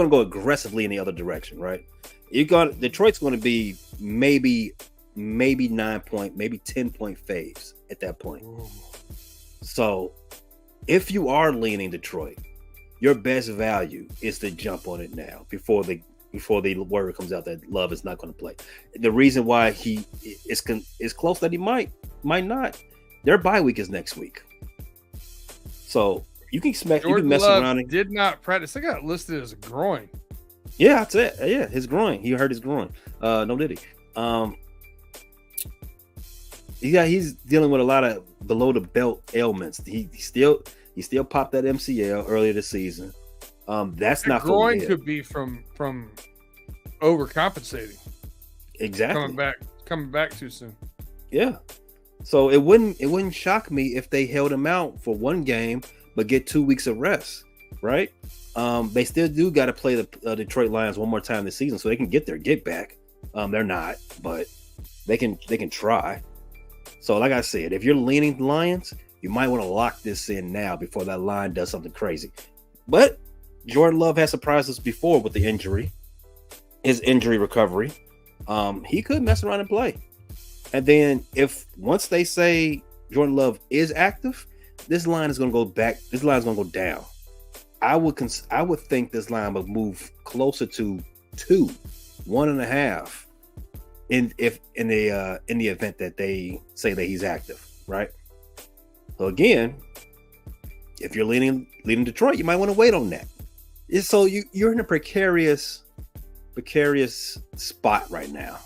go aggressively in the other direction, right? Detroit's going to be maybe 9-point, maybe 10-point faves at that point. Ooh. So if you are leaning Detroit, your best value is to jump on it now before the word comes out that Love is not going to play. The reason why he is close that he might not. Their bye week is next week, so you can mess around. And did not practice. I got it listed as a groin. Yeah, that's it. Yeah, his groin. He hurt his groin. No, did he? He's dealing with a lot of below the belt ailments. He still popped that MCL earlier this season. That's the not groin could be from overcompensating. Exactly. Coming back too soon. Yeah. So it wouldn't shock me if they held him out for one game but get 2 weeks of rest, right? They still do got to play the Detroit Lions one more time this season, so they can get their get back. They're not, but they can try. So, like I said, if you're leaning Lions, you might want to lock this in now before that line does something crazy. But Jordan Love has surprised us before with the injury, his injury recovery. He could mess around and play. And then once they say Jordan Love is active, this line is going to go back. This line is going to go down. I would think this line would move closer to 2, 1.5 in the event that they say that he's active, right? So again, if you're leaning Detroit, you might want to wait on that. So you're in a precarious spot right now.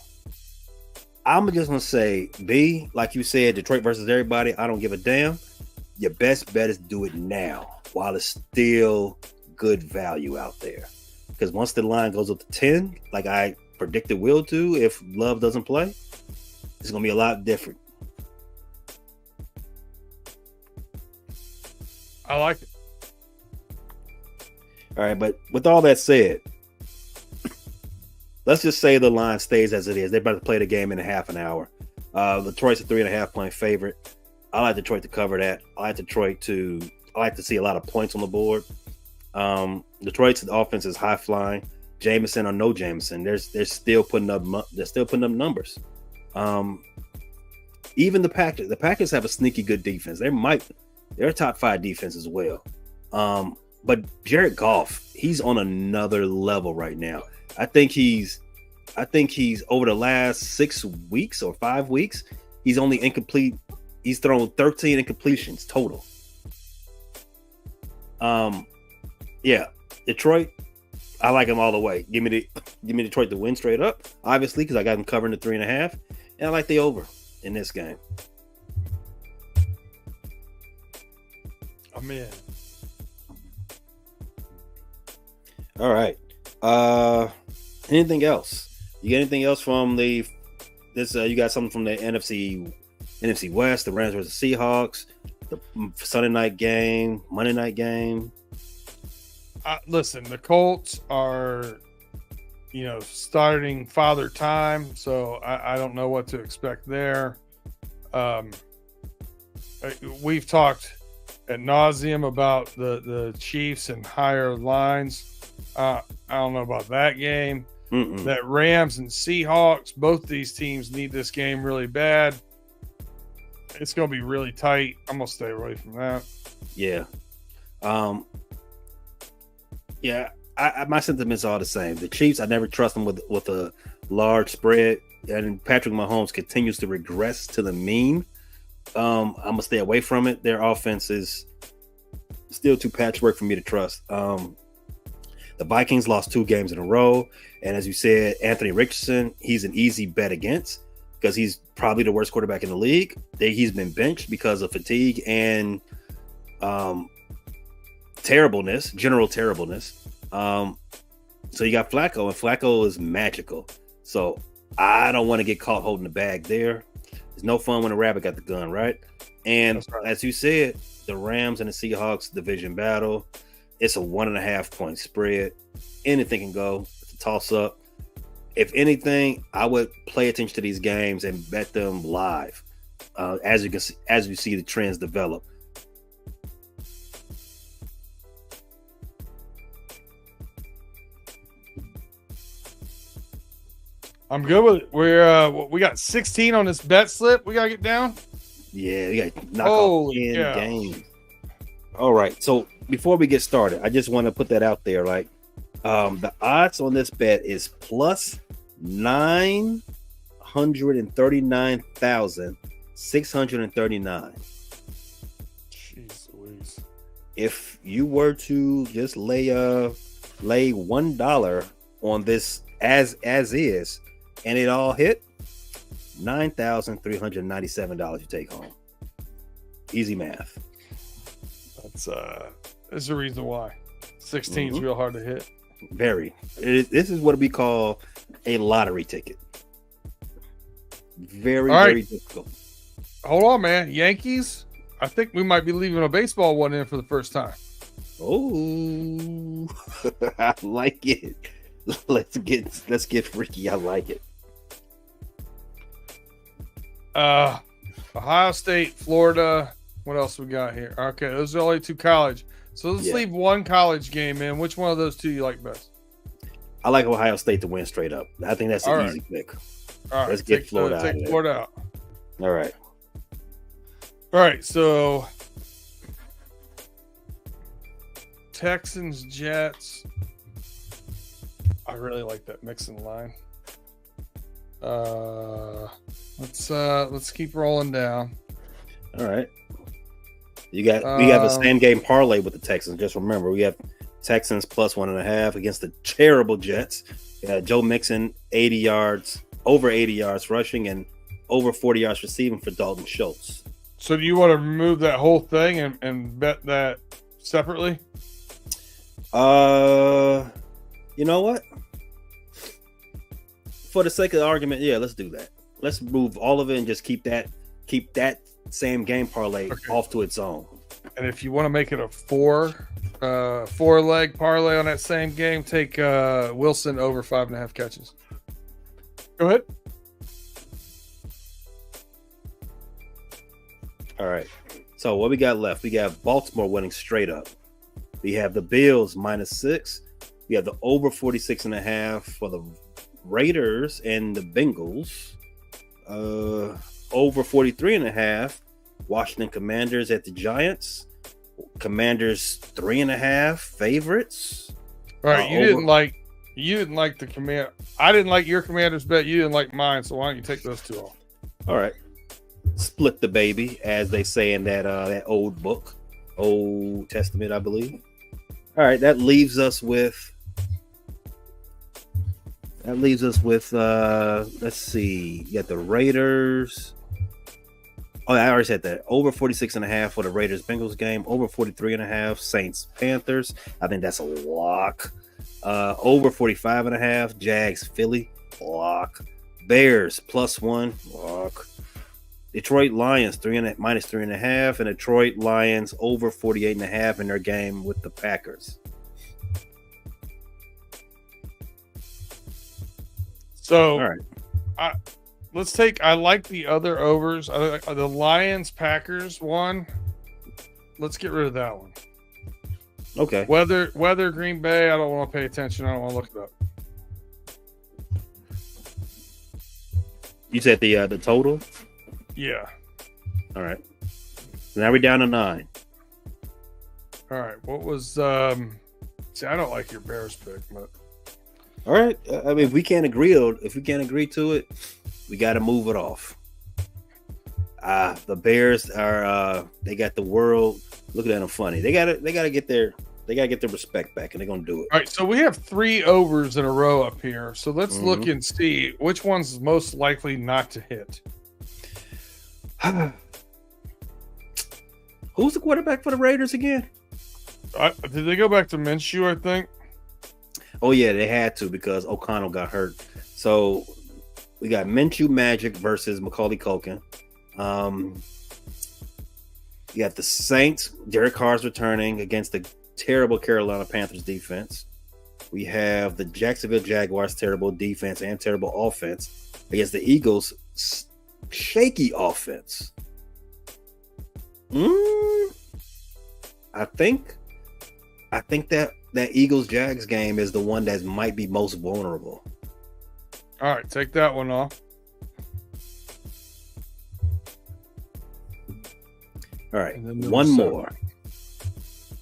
I'm just gonna say, B, like you said, Detroit versus everybody. I don't give a damn. Your best bet is do it now while it's still good value out there. Because once the line goes up to 10, like I predicted will do, if Love doesn't play, it's gonna be a lot different. I like it. All right, but with all that said, let's just say the line stays as it is. They're about to play the game in a half an hour. Detroit's a 3.5-point favorite. I like Detroit to cover that. I like to see a lot of points on the board. Detroit's offense is high flying. Jameson or no Jameson, they're still putting up numbers. Even the Packers have a sneaky good defense. They're a top 5 defense as well. But Jared Goff, he's on another level right now. I think he's over the last 6 weeks or 5 weeks, he's only incomplete. He's thrown 13 incompletions total. Yeah, Detroit, I like him all the way. Give me Detroit to win straight up, obviously, because I got them covering the 3.5, and I like the over in this game. I'm in. All right. Anything else? You got anything else from this? You got something from the NFC West, the Rams versus Seahawks, the Sunday night game, Monday night game. Listen, the Colts are, starting Father Time, so I don't know what to expect there. We've talked ad nauseum about the Chiefs and higher lines. I don't know about that game. That Rams and Seahawks, both these teams need this game really bad. It's going to be really tight. I'm going to stay away from that. Yeah. Yeah, my sentiments are the same. The Chiefs, I never trust them with a large spread, and Patrick Mahomes continues to regress to the mean. I'm going to stay away from it. Their offense is still too patchwork for me to trust. The Vikings lost 2 games in a row. And as you said, Anthony Richardson, he's an easy bet against because he's probably the worst quarterback in the league. He's been benched because of fatigue and general terribleness. So you got Flacco, and Flacco is magical. So I don't want to get caught holding the bag there. It's no fun when a rabbit got the gun, right? And right. As you said, the Rams and the Seahawks division battle. It's a 1.5 point spread. Anything can go. It's a toss up. If anything, I would pay attention to these games and bet them live as you see the trends develop. I'm good with it. We got 16 on this bet slip. We gotta get down. Yeah, we got to knock off 10 games. All right. So before we get started, I just want to put that out there. Like, the odds on this bet is plus 939,639. Jeez Louise. If you were to just lay $1 on this as is, and it all hit, $9,397 you take home. Easy math. That's the reason why 16 is real hard to hit. Very. This is what we call a lottery ticket. Very difficult. Hold on, man. Yankees. I think we might be leaving a baseball one in for the first time. Oh, I like it. Let's get freaky. I like it. Ohio State, Florida. What else we got here? Okay, those are only 2 college. So let's leave one college game in. Which one of those 2 you like best? I like Ohio State to win straight up. I think that's an easy pick. All right, let's get Florida out. Take Florida out. All right. All right, so Texans, Jets. I really like that mixing line. Let's keep rolling down. All right. We have the same game parlay with the Texans. Just remember, we have Texans plus 1.5 against the terrible Jets. Joe Mixon, over 80 yards rushing and over 40 yards receiving for Dalton Schultz. So do you want to remove that whole thing and bet that separately? You know what? For the sake of the argument, yeah, let's do that. Let's move all of it and just keep that same game parlay off to its own. And if you want to make it a 4-leg parlay on that same game, take Wilson over 5.5 catches. Go ahead. All right. So what we got left? We got Baltimore winning straight up. We have the Bills -6, We have the over 46.5 for the Raiders and the Bengals. Over 43.5. Washington Commanders at the Giants. Commanders 3.5 favorites. All right, you didn't like the command. I didn't like your Commanders bet. You didn't like mine. So why don't you take those two off? All right, split the baby, as they say in that old book, Old Testament, I believe. All right, that leaves us with. Let's see. You got the Raiders. Oh, I already said that. Over 46.5 for the Raiders Bengals game. Over 43.5 Saints Panthers. I think that's a lock. Over 45.5 Jags Philly. Lock. Bears +1. Lock. Detroit Lions minus 3.5, and Detroit Lions over 48.5 in their game with the Packers. So, all right. I like the other overs. The Lions Packers one. Let's get rid of that one. Okay. Weather Green Bay. I don't want to pay attention. I don't want to look it up. You said the total? Yeah. All right. So now we're down to 9. All right. What was see, I don't like your Bears pick, but all right. I mean, if we can't agree to it, we got to move it off. The Bears are they got the world looking at them funny. They got to get their respect back, and they're going to do it. All right, so we have 3 overs in a row up here. So let's look and see which one's most likely not to hit. Who's the quarterback for the Raiders again? Did they go back to Minshew, I think? Oh, yeah, they had to because O'Connell got hurt. So we got Minshew Magic versus Macaulay Culkin. You got the Saints. Derek Carr's returning against the terrible Carolina Panthers defense. We have the Jacksonville Jaguars' terrible defense and terrible offense against the Eagles' shaky offense. I think that Eagles Jags game is the one that might be most vulnerable. All right, take that one off. All right, one more.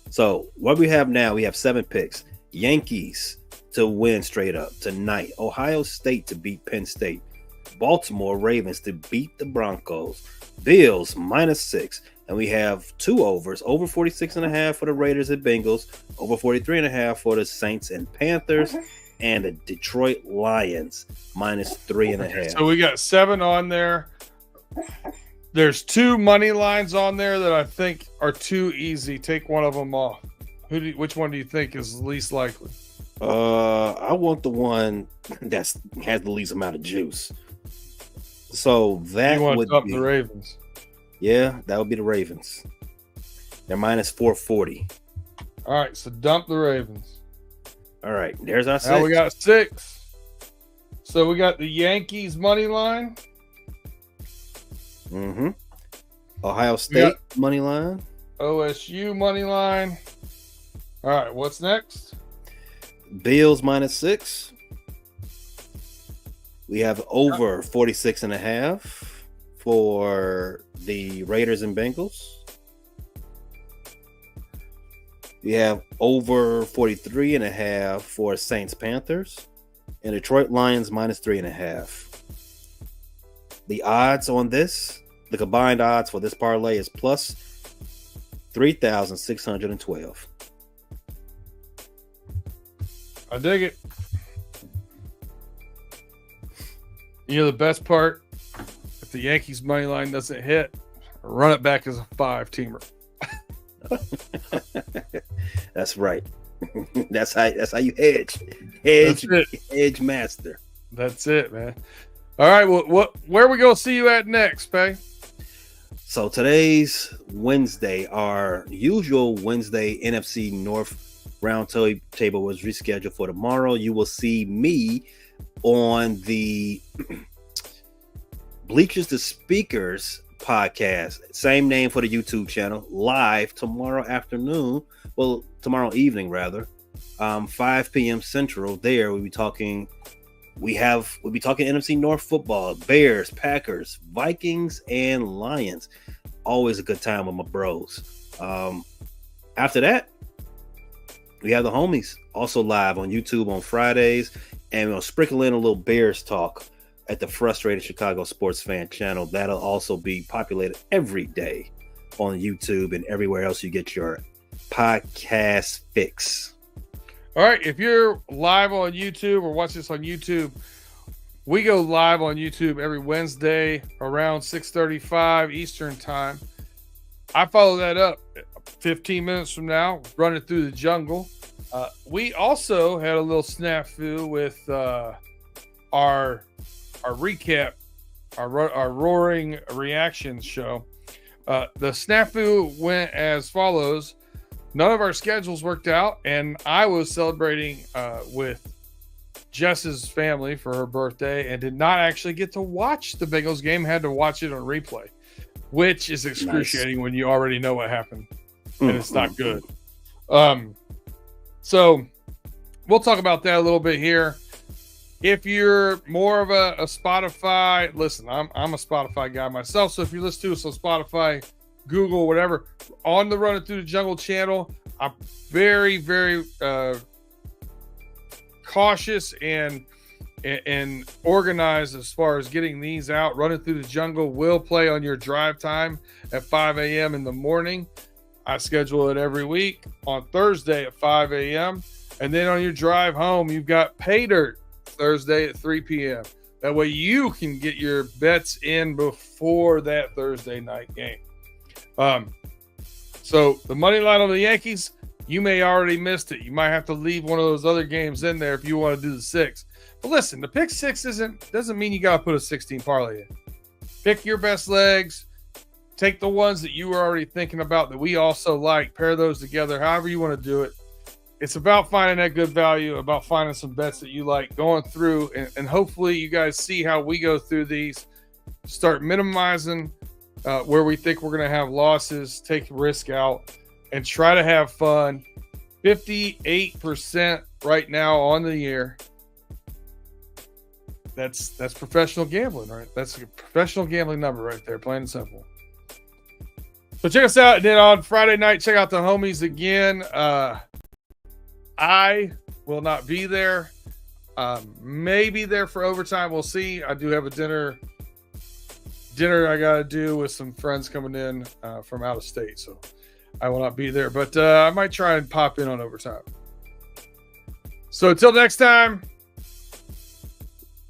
So what we have now, we have 7 picks. Yankees to win straight up tonight. Ohio State to beat Penn State. Baltimore Ravens to beat the Broncos. Bills -6. And we have 2 overs. Over 46.5 for the Raiders and Bengals. Over 43.5 for the Saints and Panthers. And the Detroit Lions -3.5. So we got 7 on there. There's 2 money lines on there that I think are too easy. Take one of them off. Which one do you think is least likely? I want the one that has the least amount of juice. So that would be the Ravens. Yeah, that would be the Ravens. They're -440. All right, so dump the Ravens. All right, there's our 6. Now we got 6. So we got the Yankees money line. Ohio State money line. OSU money line. All right, what's next? Bills -6. We have over 46.5 for the Raiders and Bengals. We have over 43.5 for Saints Panthers. And Detroit Lions -3.5. The odds on this, the combined odds for this parlay is plus 3,612. I dig it. You know the best part? If the Yankees money line doesn't hit, run it back as a 5-teamer. That's right. That's how you hedge master. That's it, man. All right, well, where are we gonna see you at next, Pay? So today's Wednesday, our usual Wednesday NFC North round table was rescheduled for tomorrow. You will see me on the Bleachers to Speakers podcast, same name for the YouTube channel, live tomorrow afternoon. Well, tomorrow evening rather. 5 p.m. Central. There we'll be talking. We'll be talking NFC North football, Bears, Packers, Vikings, and Lions. Always a good time with my bros. After that, we have the homies also live on YouTube on Fridays, and we'll sprinkle in a little Bears talk at the Frustrated Chicago Sports Fan channel. That'll also be populated every day on YouTube and everywhere else you get your podcast fix. All right, if you're live on YouTube or watch this on YouTube, we go live on YouTube every Wednesday around 6:35 Eastern time. I follow that up 15 minutes from now, running through the jungle. We also had a little snafu with our recap, our roaring reactions show. The snafu went as follows. None of our schedules worked out, and I was celebrating with Jess's family for her birthday and did not actually get to watch the Bengals game, had to watch it on replay, which is excruciating when you already know what happened, and it's not good. So we'll talk about that a little bit here. If you're more of a Spotify, listen, I'm a Spotify guy myself, so if you listen to us on Spotify, Google, whatever, on the Running Through the Jungle channel, I'm very, very cautious and organized as far as getting these out. Running Through the Jungle will play on your drive time at 5 a.m. in the morning. I schedule it every week on Thursday at 5 a.m. And then on your drive home, you've got Pay Dirt Thursday at 3 p.m. That way you can get your bets in before that Thursday night game. So the money line on the Yankees, you may already missed it. You might have to leave one of those other games in there if you want to do the 6. But listen, the pick 6 doesn't mean you got to put a 16 parlay in. Pick your best legs. Take the ones that you were already thinking about that we also like. Pair those together, however you want to do it. It's about finding that good value, about finding some bets that you like, going through, and hopefully you guys see how we go through these. Start minimizing where we think we're going to have losses, take risk out, and try to have fun. 58% right now on the year. That's professional gambling, right? That's a professional gambling number right there, plain and simple. So check us out. And then on Friday night, check out the homies again. I will not be there. Maybe there for overtime. We'll see. I do have a dinner I got to do with some friends coming in from out of state. So I will not be there. But I might try and pop in on overtime. So until next time,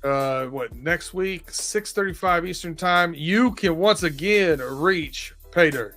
next week, 6:35 Eastern time, you can once again reach Pay Dirt.